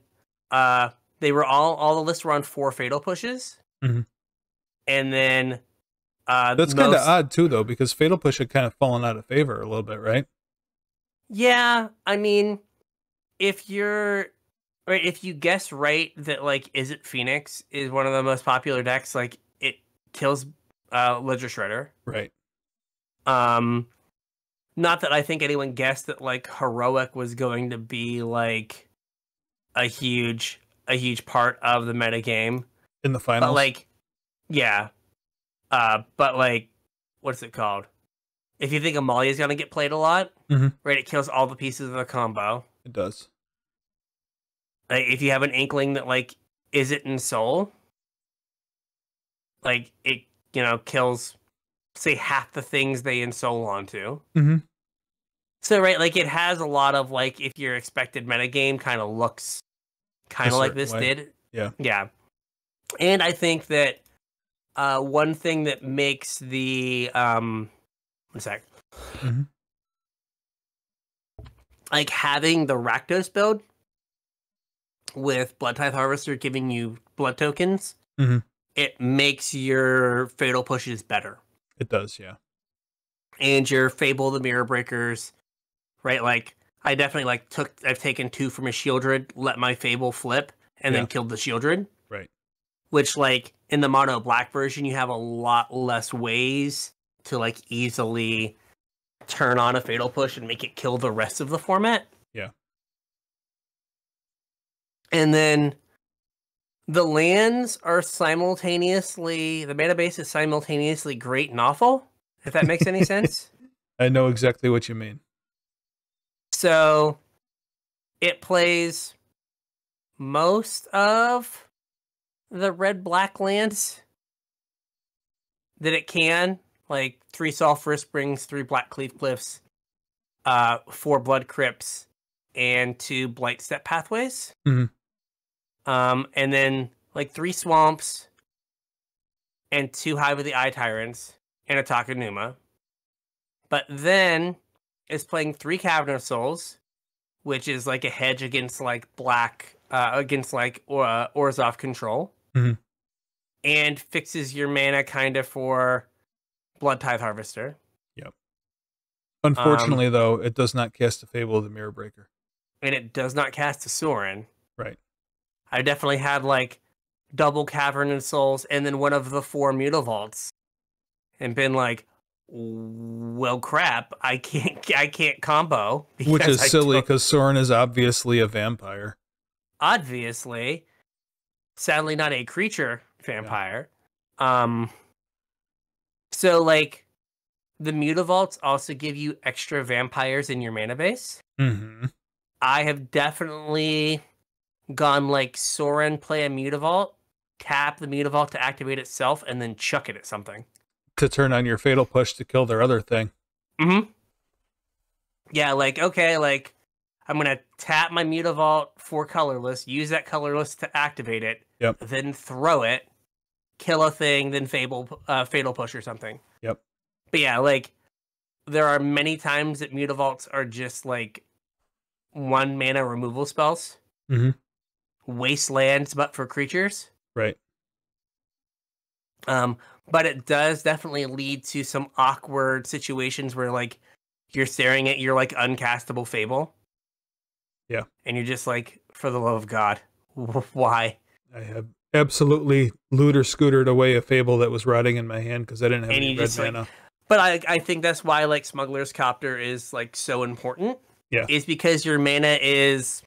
they were all the lists were on 4 Fatal Pushes. Mm-hmm. And then that's kind of odd too, though, because Fatal Push had kind of fallen out of favor a little bit, right? Yeah, I mean, if you guess right that like Is It Phoenix is one of the most popular decks, like it kills Ledger Shredder. Right. Not that I think anyone guessed that like Heroic was going to be like a huge part of the metagame in the finals. But like, yeah. But like, what's it called? If you think Amalia is gonna get played a lot, right? It kills all the pieces of the combo. It does. Like, if you have an inkling that like, is it in Soul? Like it, kills, say, half the things they ensoul onto. Mm-hmm. So right, like it has a lot of like, if your expected metagame kind of looks kind of like this did. Yeah. Yeah. And I think that one thing that makes the one sec. Mm-hmm. Like having the Rakdos build with Blood Tithe Harvester giving you blood tokens, it makes your Fatal Pushes better. It does, yeah. And your Fable the Mirror Breakers, right? Like I definitely like I've taken 2 from a Shieldred, let my Fable flip, and then killed the Shieldred. Right. Which, like, in the mono black version, you have a lot less ways to, like, easily turn on a Fatal Push and make it kill the rest of the format. Yeah. And then the lands are simultaneously, the mana base is simultaneously great and awful, if that makes any sense. I know exactly what you mean. So it plays most of the red-black lands that it can, like 3 Sulphurous Springs, 3 Black Cleave Cliffs, 4 Blood Crypts, and 2 Blight Step Pathways. Mm-hmm. And then like 3 Swamps, and 2 Hive of the Eye Tyrants, and a Takenuma. But then it's playing 3 Cavern of Souls, which is like a hedge against like black, against like Orzhov control. Mm-hmm. And fixes your mana kind of for Blood Tithe Harvester. Yep. Unfortunately, though, it does not cast a Fable of the Mirror Breaker. And it does not cast a Sorin. Right. I definitely had like double Cavern of Souls and then one of the 4 Mutavaults. And been like, well, crap, I can't combo. Which is silly, because Sorin is obviously a vampire. Obviously. Sadly, not a creature vampire. Yeah. So, like, the Mutavaults also give you extra vampires in your mana base. Mm-hmm. I have definitely gone, like, Sorin, play a Mutavault, tap the Mutavault to activate itself, and then chuck it at something. To turn on your Fatal Push to kill their other thing. Mm-hmm. Yeah, like, okay, like, I'm going to tap my Mutavault for colorless, use that colorless to activate it, then throw it, kill a thing, then Fatal Push or something. Yep. But yeah, like, there are many times that Mutavaults are just, like, 1 mana removal spells. Mm-hmm. Wastelands, but for creatures. Right. But it does definitely lead to some awkward situations where, like, you're staring at your, like, uncastable Fable. Yeah. And you're just like, for the love of God, why? I have absolutely looter scootered away a Fable that was rotting in my hand because I didn't have any red mana. Like, but I think that's why, like, Smuggler's Copter is, like, so important. Yeah. Is because your mana is,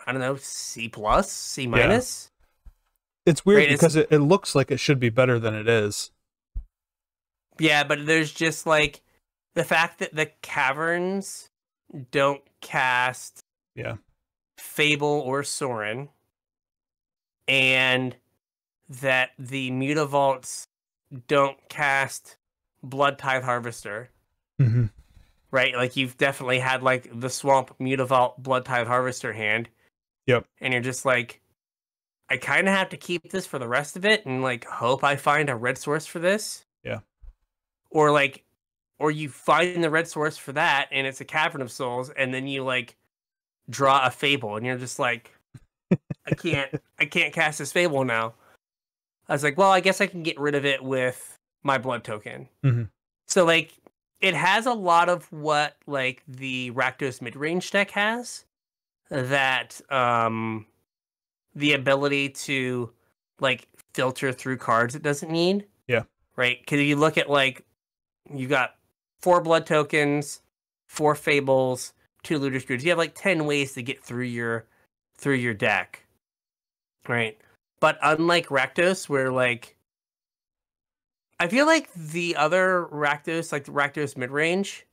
I don't know, C+, C-. Yeah. It's weird, right? Because it looks like it should be better than it is. Yeah, but there's just, like, the fact that the caverns don't cast Fable or Sorin, and that the Mutavaults don't cast Blood Tithe Harvester. Mm-hmm. Right? Like, you've definitely had, like, the Swamp Mutavault Blood Tithe Harvester hand. Yep. And you're just like, I kind of have to keep this for the rest of it and, like, hope I find a red source for this. Yeah. Or, like, or you find the red source for that and it's a Cavern of Souls, and then you, like, draw a Fable and you're just like, I can't cast this Fable now. I was like, well, I guess I can get rid of it with my blood token. Mm-hmm. So, like, it has a lot of what, like, the Rakdos midrange deck has. That, the ability to, like, filter through cards it doesn't need. Yeah. Right? Because if you look at, like, you got 4 blood tokens, 4 Fables, 2 Looter Screws. You have, like, 10 ways to get through your deck. Right? But unlike Rakdos, where, like, I feel like the other Rakdos, like the Rakdos midrange,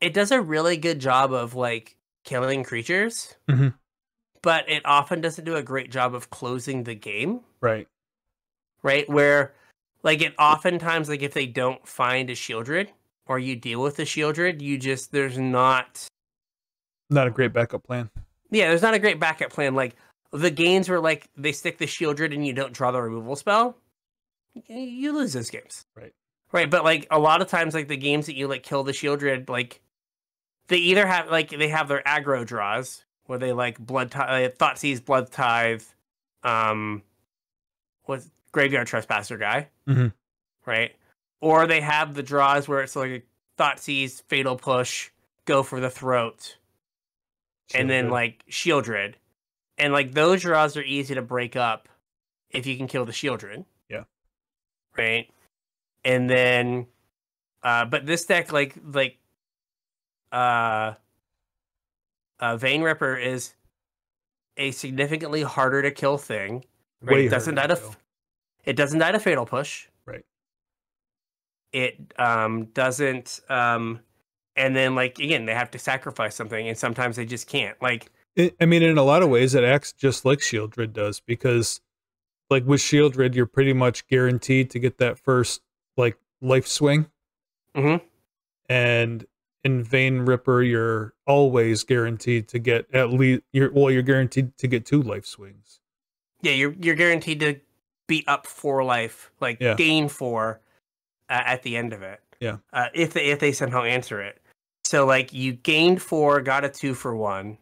it does a really good job of, like, killing creatures. Mm-hmm. But it often doesn't do a great job of closing the game. Right. Right? Where, like, it oftentimes, like, if they don't find a Shieldred, or you deal with a Shieldred, there's not a great backup plan. Yeah, there's not a great backup plan. Like, the games where, like, they stick the Shieldred and you don't draw the removal spell, you lose those games. Right. Right, but, like, a lot of times, like, the games that you, like, kill the Shieldred, like, they either have, like, they have their aggro draws, where they, like, Thoughtseize, Blood Tithe, what's Graveyard Trespasser guy, mm-hmm. right? Or they have the draws where it's, like, a Thoughtseize, Fatal Push, go for the throat, and then Shieldred. like Shieldred. And like those draws are easy to break up if you can kill the Shieldred. Yeah. Right? And then but this deck Vein Ripper is a significantly harder to kill thing. Right? Way It doesn't harder die to to kill. it doesn't die to Fatal Push. Right. It doesn't and then like again they have to sacrifice something, and sometimes they just can't. Like I mean, in a lot of ways, it acts just like Shieldred does, because like with Shieldred, you're pretty much guaranteed to get that first like life swing. Mhm. And in Vein Ripper, you're always guaranteed to get at least you're guaranteed to get 2 life swings. Yeah, you're guaranteed to beat up 4 life, like Yeah. gain 4 at the end of it. Yeah. If they somehow answer it. So like you gained 4, got a 2 for 1,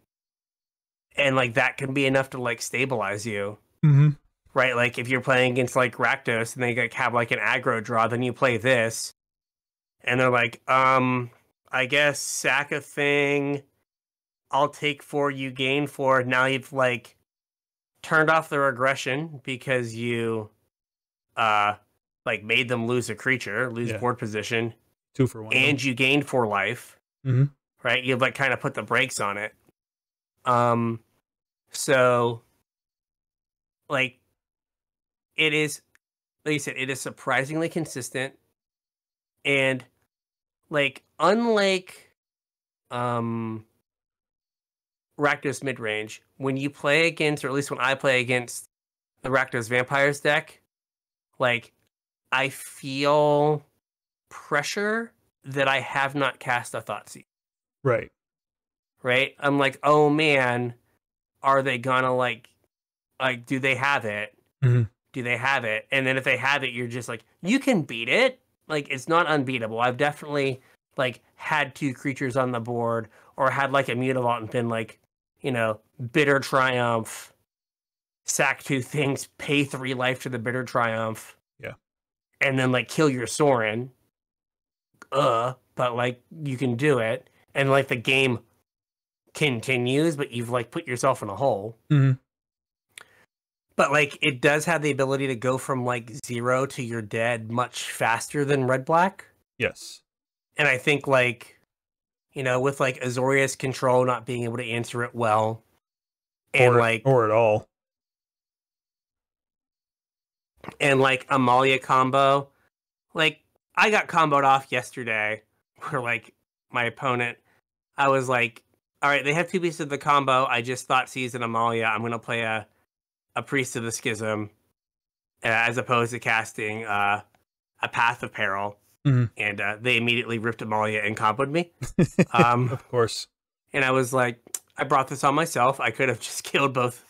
and like that can be enough to like stabilize you. Mm-hmm. Right? Like if you're playing against like Rakdos and they like have like an aggro draw, then you play this, and they're like, I guess sack a thing. I'll take 4, you gain 4. Now you've like turned off their aggression because you like made them lose a creature, lose board position, 2 for 1, and you gained 4 life. Mm-hmm. Right? You've like kind of put the brakes on it. So like it is, like you said, it is surprisingly consistent, and like unlike Rakdos midrange, when you play against, or at least when I play against the Rakdos Vampires deck, like I feel pressure that I have not cast a Thoughtseize. Right. Right? I'm like, oh man, are they gonna like do they have it? Mm-hmm. Do they have it? And then if they have it, you're just like, you can beat it. Like it's not unbeatable. I've definitely like had 2 creatures on the board, or had like a Mutavault and been like, you know, Bitter Triumph, sack 2 things, pay 3 life to the Bitter Triumph. Yeah. And then like kill your Sorin. But like you can do it. And like the game continues, but you've like put yourself in a hole. Mm-hmm. But like it does have the ability to go from like 0 to you're dead much faster than Red Black. Yes. And I think like, you know, with like Azorius control not being able to answer it well, and or at all. And like Amalia combo, like I got comboed off yesterday where like my opponent, I was like, all right, they have 2 pieces of the combo. I just Thoughtseize and Amalia. I'm going to play a Priest of the Schism as opposed to casting a Path of Peril. Mm-hmm. And they immediately ripped Amalia and comboed me. Of course. And I was like, I brought this on myself. I could have just killed both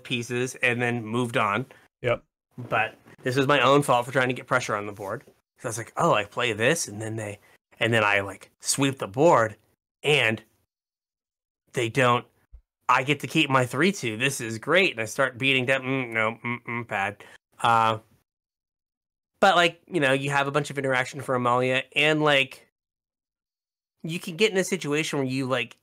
pieces and then moved on. Yep. But this was my own fault for trying to get pressure on the board. So I was like, oh, I play this, and then I like sweep the board, and they don't. I get to keep my 3/2. This is great, and I start beating them. Bad. But like, you know, you have a bunch of interaction for Amalia, and like, you can get in a situation where you like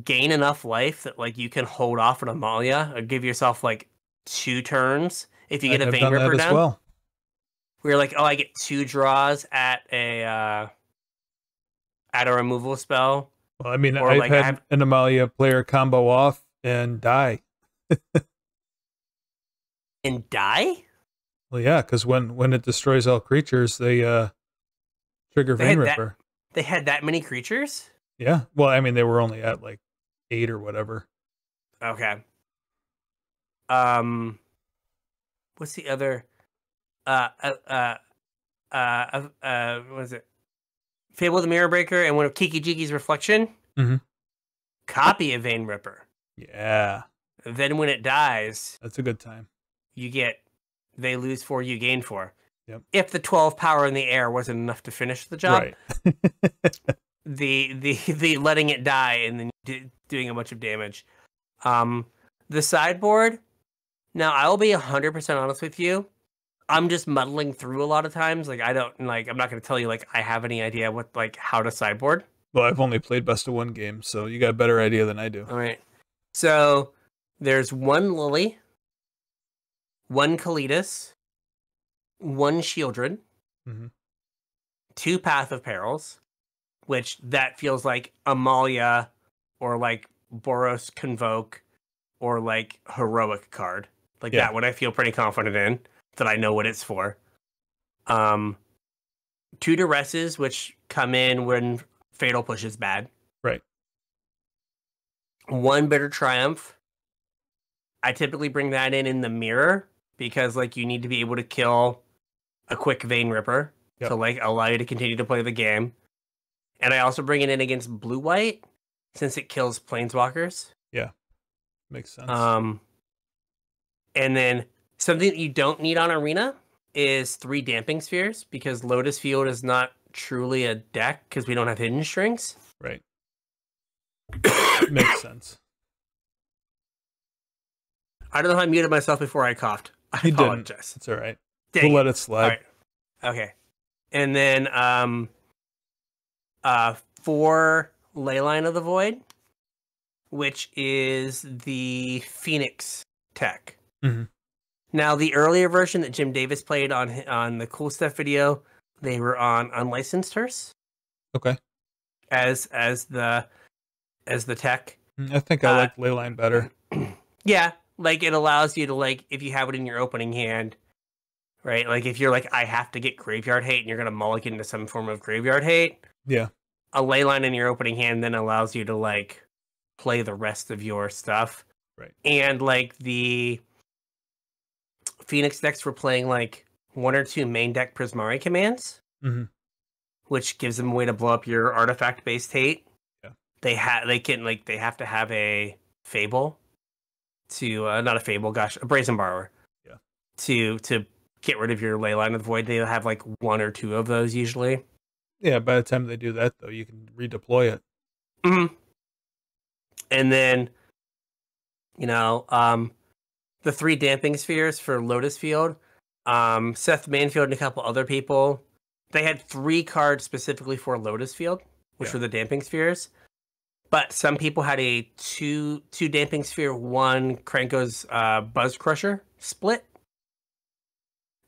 gain enough life that like you can hold off an Amalia or give yourself like 2 turns if you get a Vein Ripper down. Well. We're like, oh, I get 2 draws at a removal spell. Well, I mean, or I've like had an Amalia player combo off and die. And die? Well, yeah, because when it destroys all creatures, they trigger Vein Ripper. They had that many creatures? Yeah. Well, I mean, they were only at like 8 or whatever. Okay. What's the other? What is it? Fable of the Mirror Breaker and one of Kiki Jiki's Reflection. Mm-hmm. Copy of Vein Ripper. Yeah. Then when it dies, that's a good time. You get, they lose 4, you gain 4. Yep. If the 12 power in the air wasn't enough to finish the job, right. the letting it die and then doing a bunch of damage. The sideboard. Now I will be 100% honest with you. I'm just muddling through a lot of times. Like I'm not going to tell you like I have any idea what like how to sideboard. Well, I've only played best of one games, so you got a better idea than I do. All right. So there's one Lily, one Kalitas, one Shieldred, Mm-hmm. 2 Path of Perils, which that feels like Amalia or like Boros Convoke or like Heroic card. Like that one I feel pretty confident in, that I know what it's for. 2 Duresses, which come in when Fatal Push is bad. Right. 1 Bitter Triumph. I typically bring that in the mirror because like you need to be able to kill a quick Vein Ripper to like allow you to continue to play the game. And I also bring it in against blue-white since it kills planeswalkers. Yeah. Makes sense. And then something that you don't need on Arena is 3 Damping Spheres because Lotus Field is not truly a deck because we don't have Hidden Strings. Right. Makes sense. I don't know how I muted myself before I coughed. I apologize. It's all right. Dang We'll let it slide. All right. Okay. And then 4 Leyline of the Void, which is the Phoenix tech. Mm-hmm. Now, the earlier version that Jim Davis played on the Cool Stuff video, they were on Unlicensed Hearse. Okay. As the tech. I think I like Leyline better. Yeah, like it allows you to like if you have it in your opening hand, right? Like if you're like I have to get Graveyard Hate and you're gonna mulligan into some form of Graveyard Hate. Yeah. A Leyline in your opening hand then allows you to like play the rest of your stuff. Right. And like the Phoenix decks were playing like 1 or 2 main deck Prismari commands, which gives them a way to blow up your artifact based hate. Yeah. They have to have a Fable to not a Fable, gosh, a Brazen Borrower. Yeah. To get rid of your Leyline of the Void. They have like 1 or 2 of those usually. Yeah, by the time they do that though, you can redeploy it. Mm-hmm. And then, you know, the 3 Damping Spheres for Lotus Field. Seth Manfield and a couple other people, they had 3 cards specifically for Lotus Field, which were the Damping Spheres. But some people had a 2 Damping Sphere, 1 Krenko's Buzz Crusher split.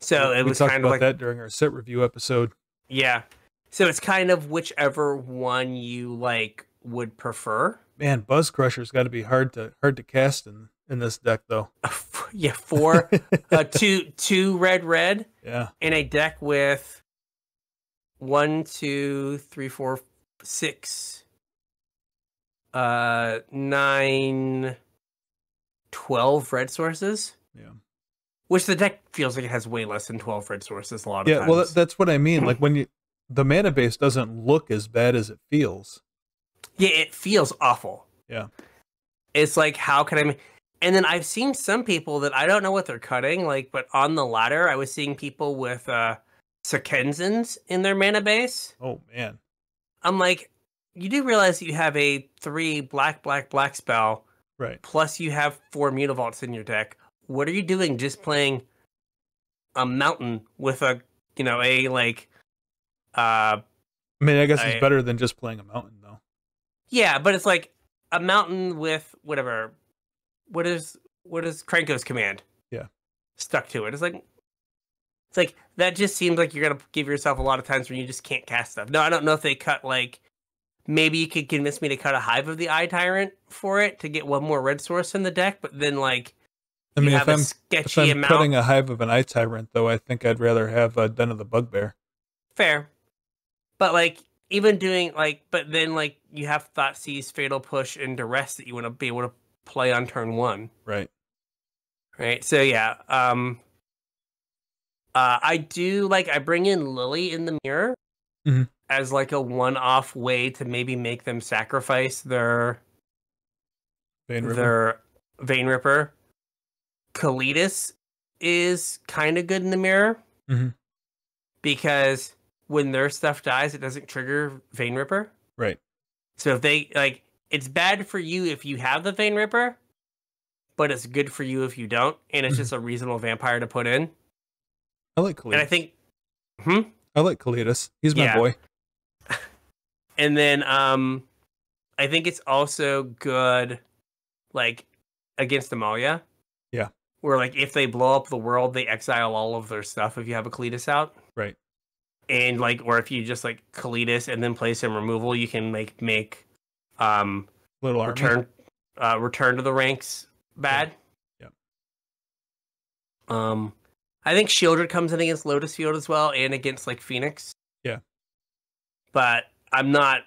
So it was kind of like that during our set review episode. Yeah. So it's kind of whichever one you like would prefer. Man, Buzz Crusher's got to be hard to cast in this deck though. Yeah, 4 two red. Yeah. In a deck with 1, 2, 3, 4, 6 9 12 red sources. Yeah. Which the deck feels like it has way less than 12 red sources a lot of times. Yeah, well that's what I mean. Like when the mana base doesn't look as bad as it feels. Yeah, it feels awful. Yeah. It's like, how can I... And then I've seen some people that I don't know what they're cutting, like, but on the ladder, I was seeing people with Sekenzans in their mana base. Oh, man. I'm like, you do realize you have a 3 black spell. Right. Plus you have 4 Mutavaults in your deck. What are you doing just playing a mountain with a, you know, a, like... I mean, I guess it's better than just playing a mountain, though. Yeah, but it's like a mountain with whatever. What is Krenko's command? Yeah, stuck to it. It's like that. Just seems like you're gonna give yourself a lot of times when you just can't cast stuff. No, I don't know if they cut like. Maybe you could convince me to cut a Hive of the Eye Tyrant for it to get 1 more red source in the deck, but then like. I mean, if I'm cutting a Hive of an Eye Tyrant, though, I think I'd rather have a Den of the Bugbear. Fair. But, like, even doing, like, but then, like, you have Thoughtseize, Fatal Push, and Duress that you want to be able to play on turn 1. Right. Right? So, yeah. I do, like, I bring in Lily in the mirror as, like, a one-off way to maybe make them sacrifice their Vein Ripper. Kalitas is kind of good in the mirror. Because... when their stuff dies, it doesn't trigger Vein Ripper. Right. So if they, like, it's bad for you if you have the Vein Ripper, but it's good for you if you don't, and it's just a reasonable vampire to put in. I like Kalitas. And I think... I like Kalitas. He's my boy. And then I think it's also good like against Amalia. Yeah. Where like if they blow up the world, they exile all of their stuff if you have a Cletus out. Right. And like, or if you just like Cletus and then play some removal, you can make Little return return to the ranks bad. Yeah. I think Shieldred comes in against Lotus Field as well and against like Phoenix. Yeah. But I'm not,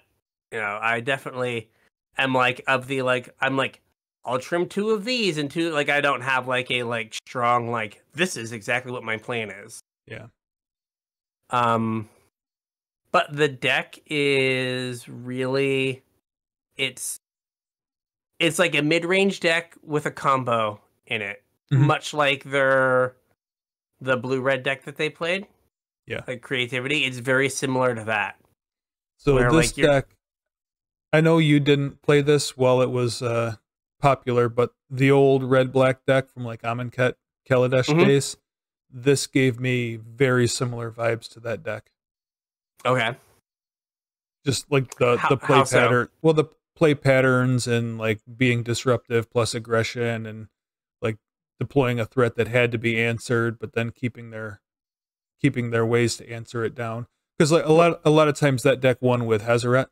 I definitely am like of the like I'm like I'll trim 2 of these and 2 like I don't have like a like strong like this is exactly what my plan is. Yeah. But the deck is really it's like a mid-range deck with a combo in it, much like the blue-red deck that they played. Yeah, like Creativity, it's very similar to that. So where, this like, deck, I know you didn't play this while it was popular, but the old red-black deck from like Amonkhet Kaladesh days, this gave me very similar vibes to that deck. Okay. Just like the play pattern. So? Well, the play patterns and like being disruptive plus aggression and like deploying a threat that had to be answered, but then keeping their ways to answer it down. Because like a lot of times that deck won with Hazaret.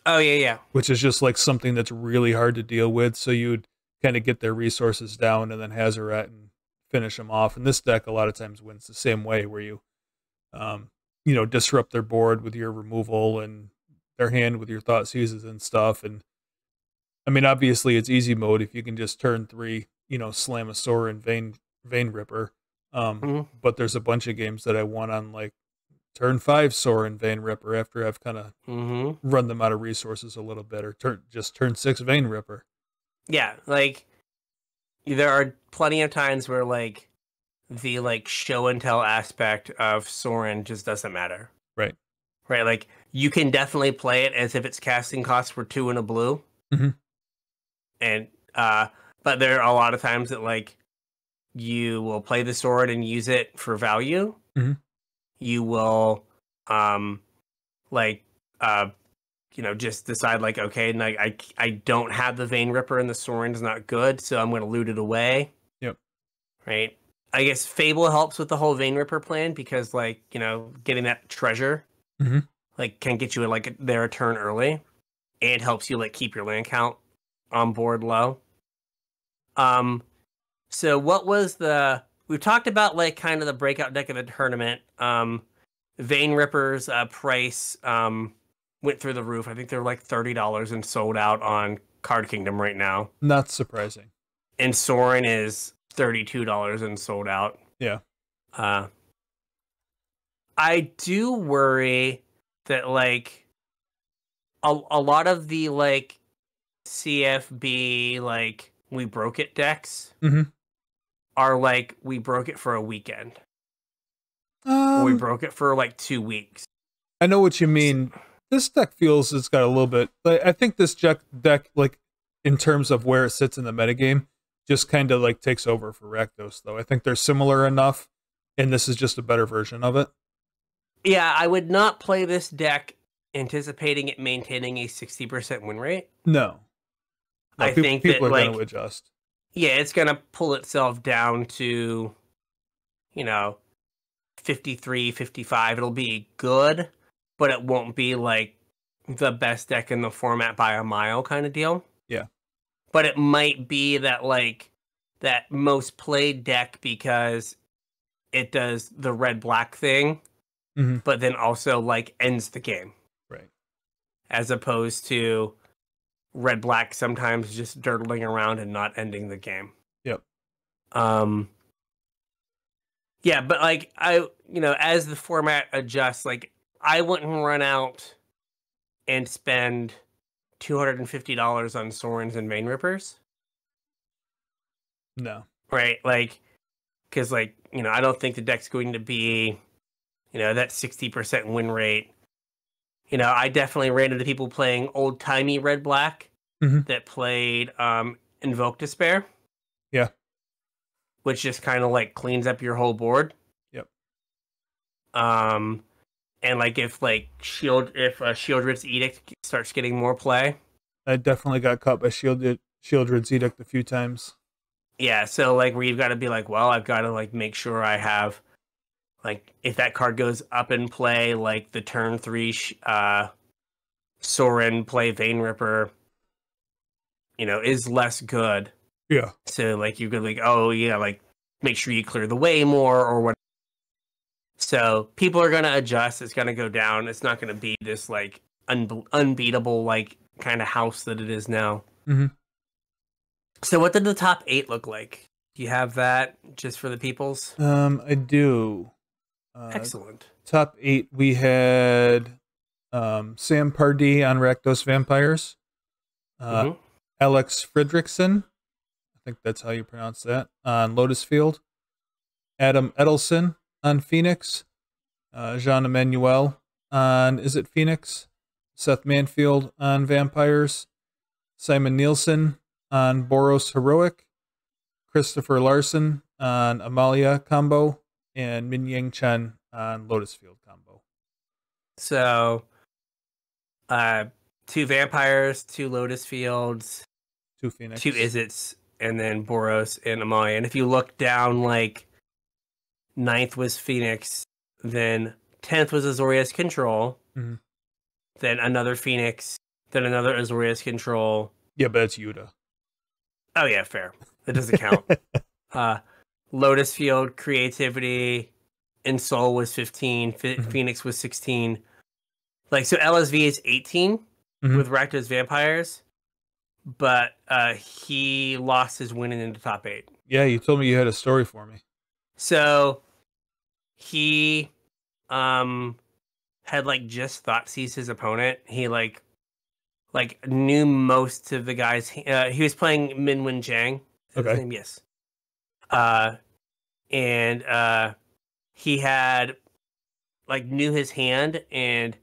Oh yeah. Which is just like something that's really hard to deal with. So you'd kind of get their resources down and then Hazaret and finish them off. And this deck a lot of times wins the same way, where you disrupt their board with your removal and their hand with your Thought Seizes and stuff. And I mean, obviously it's easy mode if you can just turn 3, slam a Sora and Vein Ripper. But there's a bunch of games that I won on like turn 5 Sora and Vein Ripper after I've kind of run them out of resources a little bit, or turn 6 Vein Ripper. Yeah, like there are plenty of times where like the like show and tell aspect of Sorin just doesn't matter. Right. Like you can definitely play it as if its casting costs were 2 and a blue. And but there are a lot of times that like you will play the sword and use it for value. You will just decide like, okay, and I don't have the Vein Ripper and the Sorin is not good, so I'm going to loot it away. Yep. Right. I guess Fable helps with the whole Vein Ripper plan because like, getting that treasure like can get you like there a turn early and helps you like keep your land count on board low. So what was we've talked about like kind of the breakout deck of the tournament. Vein Ripper's price went through the roof. I think they're like $30 and sold out on Card Kingdom right now. Not surprising. And Sorin is $32 and sold out. Yeah. I do worry that like a lot of the like CFB like we broke it decks are like we broke it for a weekend. Or we broke it for like 2 weeks. I know what you mean. This deck feels it's got a little bit. I think this deck, like in terms of where it sits in the metagame, just kind of like takes over for Rakdos. Though I think they're similar enough, and this is just a better version of it. Yeah, I would not play this deck anticipating it maintaining a 60% win rate. No, I think people are going to adjust. Yeah, it's going to pull itself down to, 53, 55. It'll be good, but it won't be like the best deck in the format by a mile kind of deal. Yeah. But it might be that like that most played deck because it does the red-black thing, but then also like ends the game. Right. As opposed to red-black sometimes just dirtling around and not ending the game. Yep. Yeah, but like as the format adjusts, like I wouldn't run out and spend $250 on Sorins and Vein Rippers. No. Right, like because like I don't think the deck's going to be that 60% win rate. I definitely ran into people playing old timey red black that played Invoke Despair. Yeah. Which just kind of like cleans up your whole board. Yep. And And like if Shieldred's Edict starts getting more play. I definitely got caught by Shieldred's Edict a few times. Yeah, so like where you've got to be like, well, I've got to like make sure I have like if that card goes up in play, like the turn 3 Sorin play Vein Ripper, is less good. Yeah. So like you could like, oh yeah, like make sure you clear the way more or what. So people are gonna adjust. It's gonna go down. It's not gonna be this like unbeatable like kind of house that it is now. Mm-hmm. So what did the top 8 look like? Do you have that just for the peoples? I do. Excellent. Top 8, we had Sam Pardee on Rakdos Vampires. Alex Fredrickson, I think that's how you pronounce that, on Lotus Field. Adam Edelson on Phoenix. Jean Emmanuel on Is It Phoenix? Seth Manfield on Vampires. Simon Nielsen on Boros Heroic. Christopher Larson on Amalia combo. And Min Yang Chen on Lotus Field combo. So, 2 Vampires, 2 Lotus Fields, 2 Phoenix, 2 Izits, and then Boros and Amalia. And if you look down, like 9th was Phoenix, then 10th was Azorius Control, then another Phoenix, then another Azorius Control. Yeah, but that's Yuta. Oh yeah, fair. That doesn't count. Lotus Field, Creativity, and Soul was 15. Phoenix was 16. Like, so LSV is 18 with Rakdos Vampires, but he lost his winning into top 8. Yeah, you told me you had a story for me. So he had like just Thoughtseize his opponent. He like knew most of the guys. He was playing Minwen Zhang. Is that his name? Yes. And he had like knew his hand, and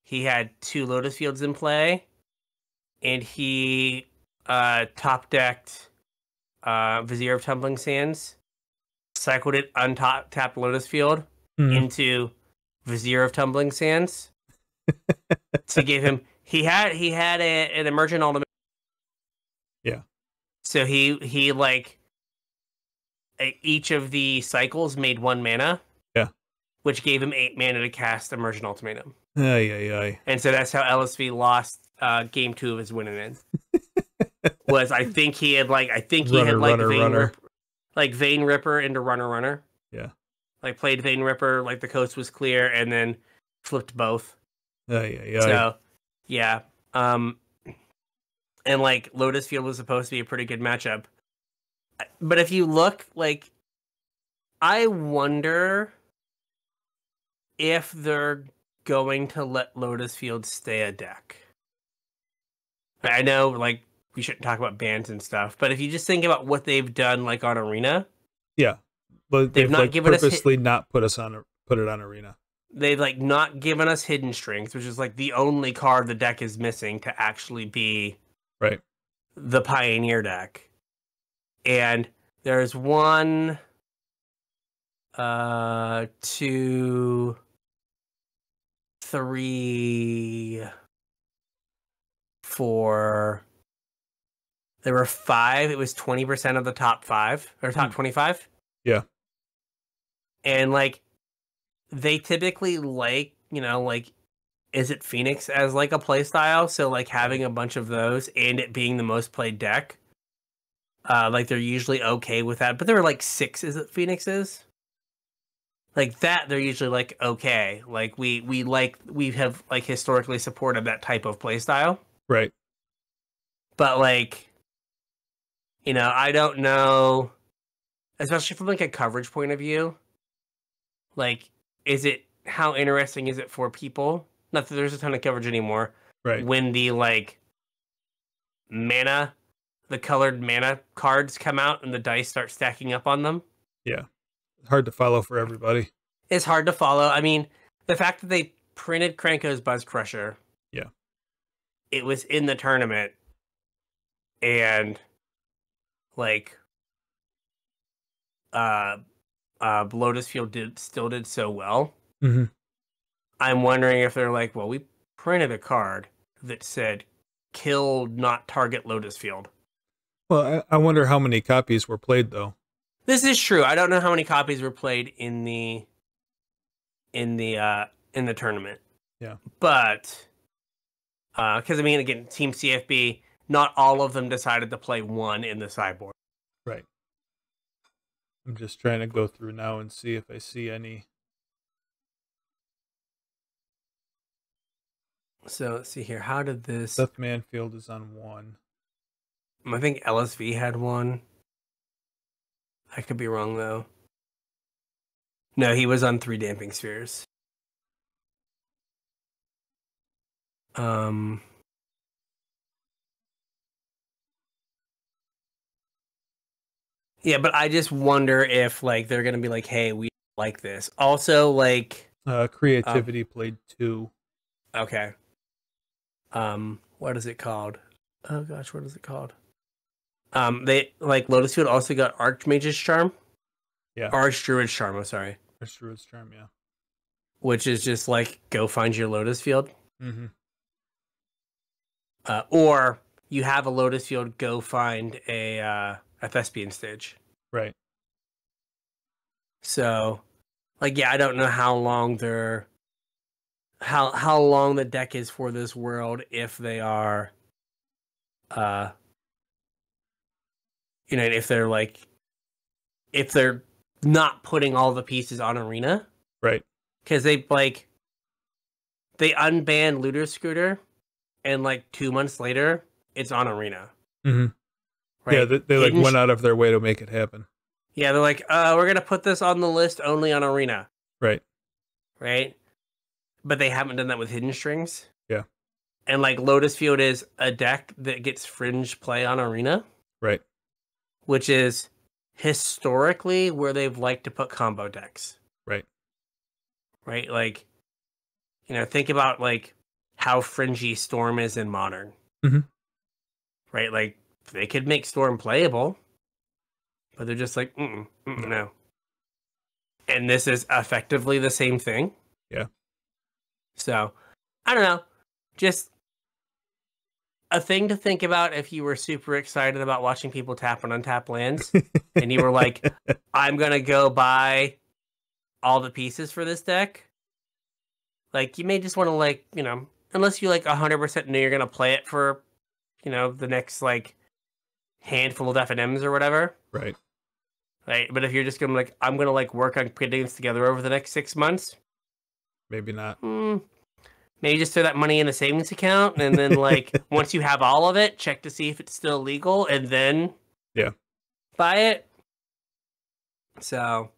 he had 2 Lotus Fields in play, and he top decked Vizier of Tumbling Sands, cycled it untapped Lotus Field into Vizier of Tumbling Sands to give him. He had an emergent ultimate. Yeah. So he like each of the cycles made 1 mana. Yeah. Which gave him 8 mana to cast Emergent Ultimatum. Aye. And so that's how LSV lost game 2 of his winning in. Was I think he had Vein Ripper into Runner. Yeah. Like played Vein Ripper, like the coast was clear, and then flipped both. Aye. So yeah. And like Lotus Field was supposed to be a pretty good matchup. But if you look, like, I wonder if they're going to let Lotus Field stay a deck. I know, like, we shouldn't talk about bans and stuff, but if you just think about what they've done, like, on Arena. Yeah. But they've not like given purposely not put it on Arena. They've, like, not given us Hidden Strength, which is, like, the only card the deck is missing to actually be right the Pioneer deck. And there's 1, 2, 3, 4. There were 5. It was 20% of the top 5 or top 25. Yeah. And like they typically like, like Is It Phoenix as like a play style. So like having a bunch of those and it being the most played deck. Like they're usually okay with that. But there were like 6 Is It Phoenixes. Like that, they're usually like okay. Like we have like historically supported that type of play style. Right. But like, I don't know, especially from like a coverage point of view. Like, how interesting is it for people? Not that there's a ton of coverage anymore. Right. When the like the colored mana cards come out and the dice start stacking up on them. Yeah. Hard to follow for everybody. It's hard to follow. I mean, the fact that they printed Krenko's Buzz Crusher. Yeah. It was in the tournament. And like Lotus Field still did so well. I'm wondering if they're like, well, we printed a card that said kill, not target Lotus Field. Well, I wonder how many copies were played though. This is true. I don't know how many copies were played in the tournament. Yeah. But because I mean, again, Team CFB, not all of them decided to play one in the sideboard. Right. I'm just trying to go through now and see if I see any. So let's see here. How did this? Seth Manfield is on 1. I think LSV had 1. I could be wrong though. No, he was on 3 Damping Spheres. Yeah, but I just wonder if like they're gonna be like, hey, we like this. Also, like Creativity played 2. Okay. What is it called? Oh gosh, what is it called? They like Lotus Field also got Archmage's Charm. Yeah. Archdruid's Charm, I'm sorry. Archdruid's Charm, yeah. Which is just like go find your Lotus Field. Mm-hmm. Or you have a Lotus Field, go find a Thespian stage. Right. So, like, yeah, I don't know how long they're how long the deck is for this world if they are, you know, if they're not putting all the pieces on Arena, right? Because they unbanned Looter Scooter, and like 2 months later, it's on Arena. Mm-hmm. Right? Yeah, they like went out of their way to make it happen. Yeah, they're like, we're gonna put this on the list only on Arena. Right. Right. But they haven't done that with Hidden Strings. Yeah. And like Lotus Field is a deck that gets fringe play on Arena. Right. Which is historically where they've liked to put combo decks. Right. Right? Like, you know, think about like how fringy Storm is in Modern. Mm-hmm. Right? Like, they could make Storm playable, but they're just like, no. And this is effectively the same thing. Yeah. So, I don't know. Just a thing to think about if you were super excited about watching people tap and untap lands, and you were like, I'm going to go buy all the pieces for this deck. Like, you may just want to, like, you know, unless you, like, 100% know you're going to play it for, you know, the next, like, handful of F&Ms or whatever. Right. Right. But if you're just going to, like, I'm going to, like, work on putting this together over the next 6 months. Maybe not. Maybe just throw that money in a savings account, and then, like, once you have all of it, check to see if it's still legal, and then buy it. So,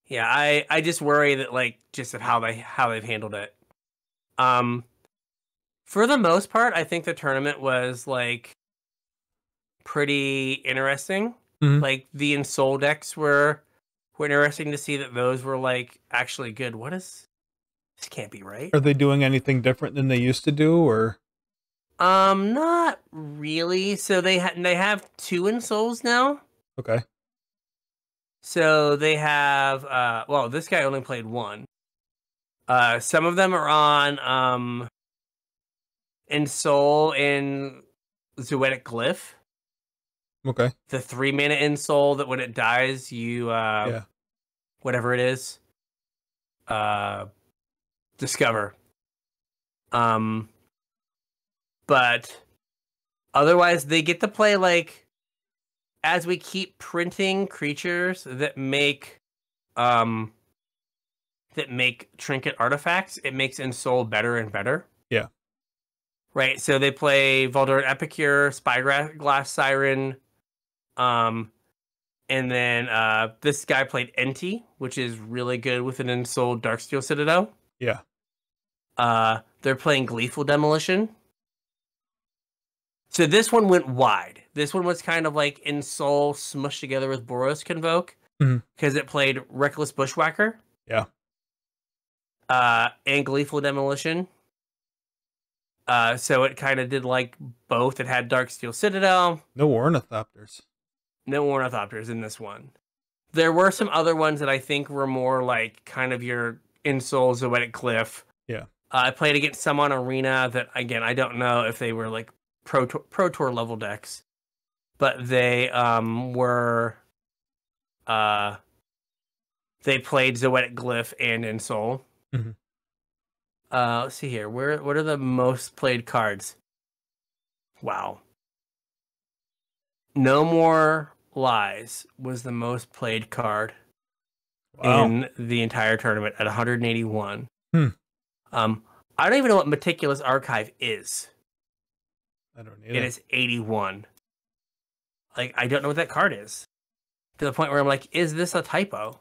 yeah, I just worry that, like, just of how they've handled it. For the most part, I think the tournament was, like, pretty interesting. Mm-hmm. Like, the Ensoul decks were interesting to see that those were, like, actually good. This can't be right. Are they doing anything different than they used to do, or? Not really. So they have 2 Ensouls now. Okay. So they have well, this guy only played 1. Some of them are on Ensoul in Zoetic Glyph. Okay. The 3-mana Ensoul that when it dies, you whatever it is, discover. But otherwise they get to play, like, as we keep printing creatures that make trinket artifacts, it makes Ensoul better and better. Yeah. Right. So they play Voldemort Epicure, Spyglass Siren, and then this guy played Enti, which is really good with an Ensoul Darksteel Citadel. Yeah. They're playing Gleeful Demolition. So this one went wide. This one was kind of like Ensoul smushed together with Boros Convoke, because it played Reckless Bushwhacker. Yeah. And Gleeful Demolition. So it kind of did like both. It had Darksteel Citadel. No Ornithopters. No Ornithopters in this one. There were some other ones that I think were more like kind of your Ensoul Zoetic Cliff, Yeah. I played against some on Arena that, again, I don't know if they were like Pro Tour level decks, but they were they played Zoetic Glyph and Ensoul. Mm-hmm. Let's see here. What are the most played cards? Wow. No More Lies was the most played card in the entire tournament at 181. Hmm. I don't even know what Meticulous Archive is. I don't either. It is 81. Like, I don't know what that card is. To the point where I'm like, is this a typo?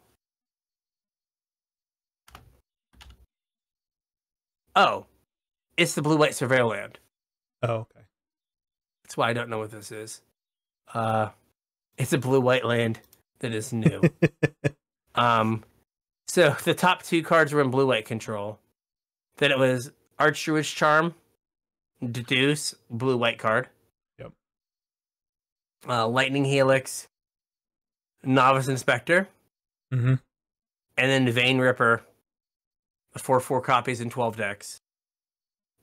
Oh, it's the Blue-White Surveil Land. Oh, okay. That's why I don't know what this is. It's a Blue-White land that is new. So the top 2 cards were in Blue-White control. Then it was Archdruid's Charm, Deduce, Blue-White card. Yep. Lightning Helix, Novice Inspector, Mm-hmm. and then Vein Ripper, 4 copies in 12 decks.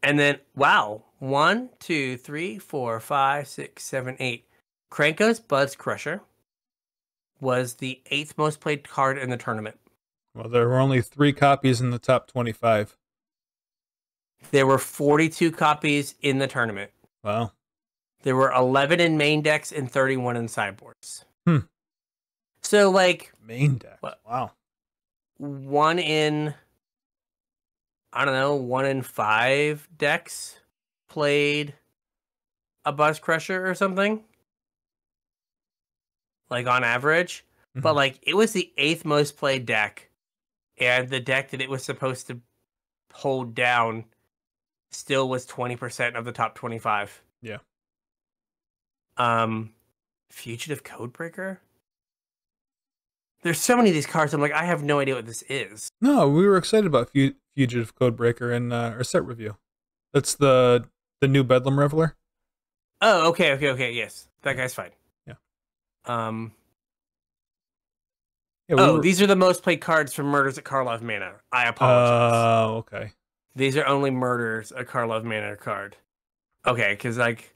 And then, wow, 1, 2, 3, 4, 5, 6, 7, 8. Kranko's Buzz Crusher was the 8th most played card in the tournament. Well, there were only 3 copies in the top 25. There were 42 copies in the tournament. Wow. There were 11 in main decks and 31 in sideboards. Hmm. So, like... Main deck. What? Wow. 1 in... I don't know, 1 in 5 decks played a Buzz Crusher or something. Like, on average. Mm-hmm. But, like, it was the 8th most played deck. And the deck that it was supposed to hold down still was 20% of the top 25. Yeah. Fugitive Codebreaker? There's so many of these cards, I'm like, I have no idea what this is. No, we were excited about Fugitive Codebreaker in our set review. That's the new Bedlam Reveler. Oh, okay, yes. That guy's fine. Yeah. These are the most played cards from Murders at Karlov Manor. I apologize. Oh, okay. These are only Murders at Karlov Manor card. Okay, because, like...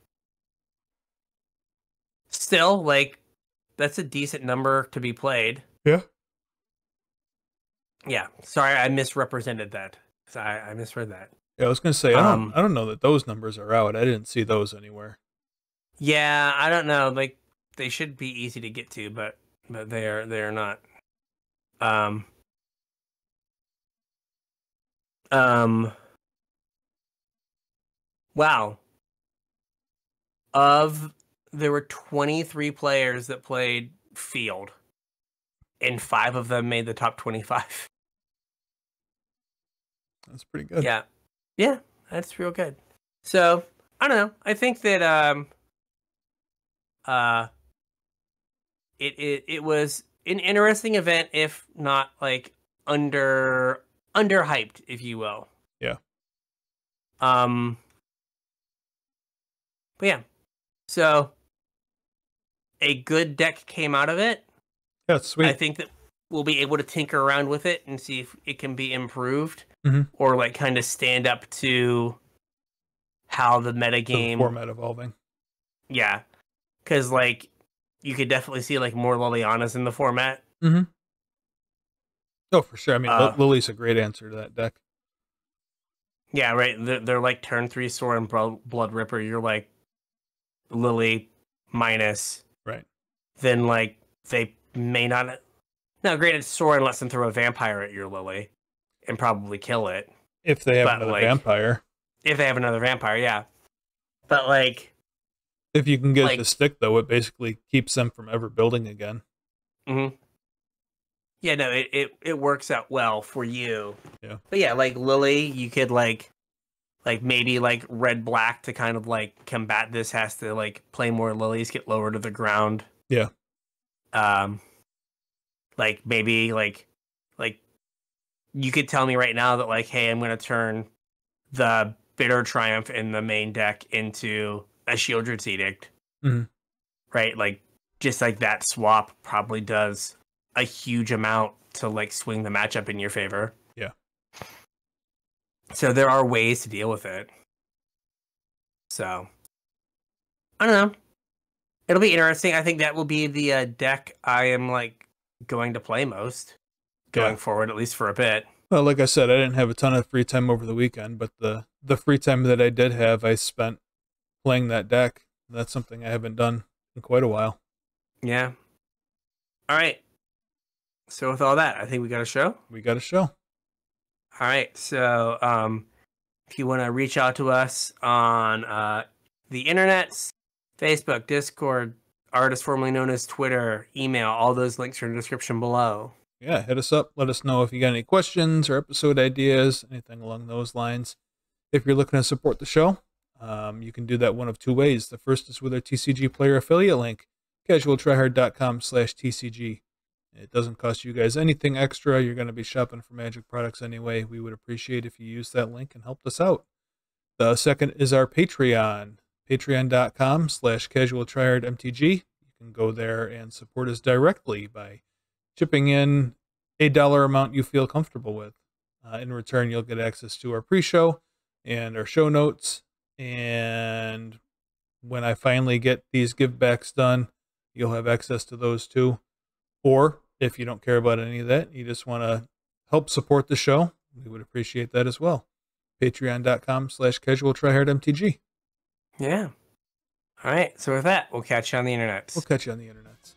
Still, like, that's a decent number to be played. Yeah. Yeah, sorry, I misrepresented that. I misread that. Yeah, I was gonna say I don't know that those numbers are out. I didn't see those anywhere. Yeah, I don't know. Like, they should be easy to get to, but they are not. Wow. There were 23 players that played Field, and 5 of them made the top 25. That's pretty good. Yeah, that's real good. So, I don't know. I think that it was an interesting event, if not like underhyped, if you will. Yeah. But yeah. So a good deck came out of it. Yeah, it's sweet. I think that we'll be able to tinker around with it and see if it can be improved, or like kind of stand up to how the metagame format evolving. Yeah, because like you could definitely see like more Lilianas in the format. Mm-hmm. Oh, for sure. I mean, Lily's a great answer to that deck. Yeah, right. They're like turn 3 Sorin Blood Ripper. You're like Lily minus. Right. Then like they may not. Now, granted, Sorin lets them throw a vampire at your Lily and probably kill it. If they have another vampire. If they have another vampire, yeah. But like, if you can get it to stick, though, it basically keeps them from ever building again. Mm-hmm. Yeah, no, it works out well for you. Yeah. But yeah, like Lily, you could like maybe like red black to kind of like combat this has to like play more lilies, get lower to the ground. Yeah. Like maybe like you could tell me right now that like, hey, I'm gonna turn the Bitter Triumph in the main deck into a Shieldred's Edict. Mm-hmm. Right? Like just like that swap probably does a huge amount to like swing the matchup in your favor. Yeah. So there are ways to deal with it. So I don't know. It'll be interesting. I think that will be the deck I am like going to play most going forward, at least for a bit. Well, like I said, I didn't have a ton of free time over the weekend, but the free time that I did have, I spent playing that deck. That's something I haven't done in quite a while. Yeah. All right. So with all that, I think we got a show. We got a show. All right. So if you want to reach out to us on the internets, Facebook, Discord, artist formerly known as Twitter, email, all those links are in the description below. Yeah, hit us up. Let us know if you got any questions or episode ideas, anything along those lines. If you're looking to support the show, you can do that one of two ways. The first is with our TCG player affiliate link, CasualTryHard.com/TCG. It doesn't cost you guys anything extra. You're going to be shopping for Magic products anyway. We would appreciate if you use that link and helped us out. The second is our Patreon, patreon.com/CasualTryHardMTG. You can go there and support us directly by chipping in a dollar amount you feel comfortable with. In return, you'll get access to our pre-show and our show notes. And when I finally get these givebacks done, you'll have access to those too. Or if you don't care about any of that, you just want to help support the show, we would appreciate that as well. Patreon.com/CasualTryHardMTG. Yeah. All right. So with that, we'll catch you on the internet. We'll catch you on the internet.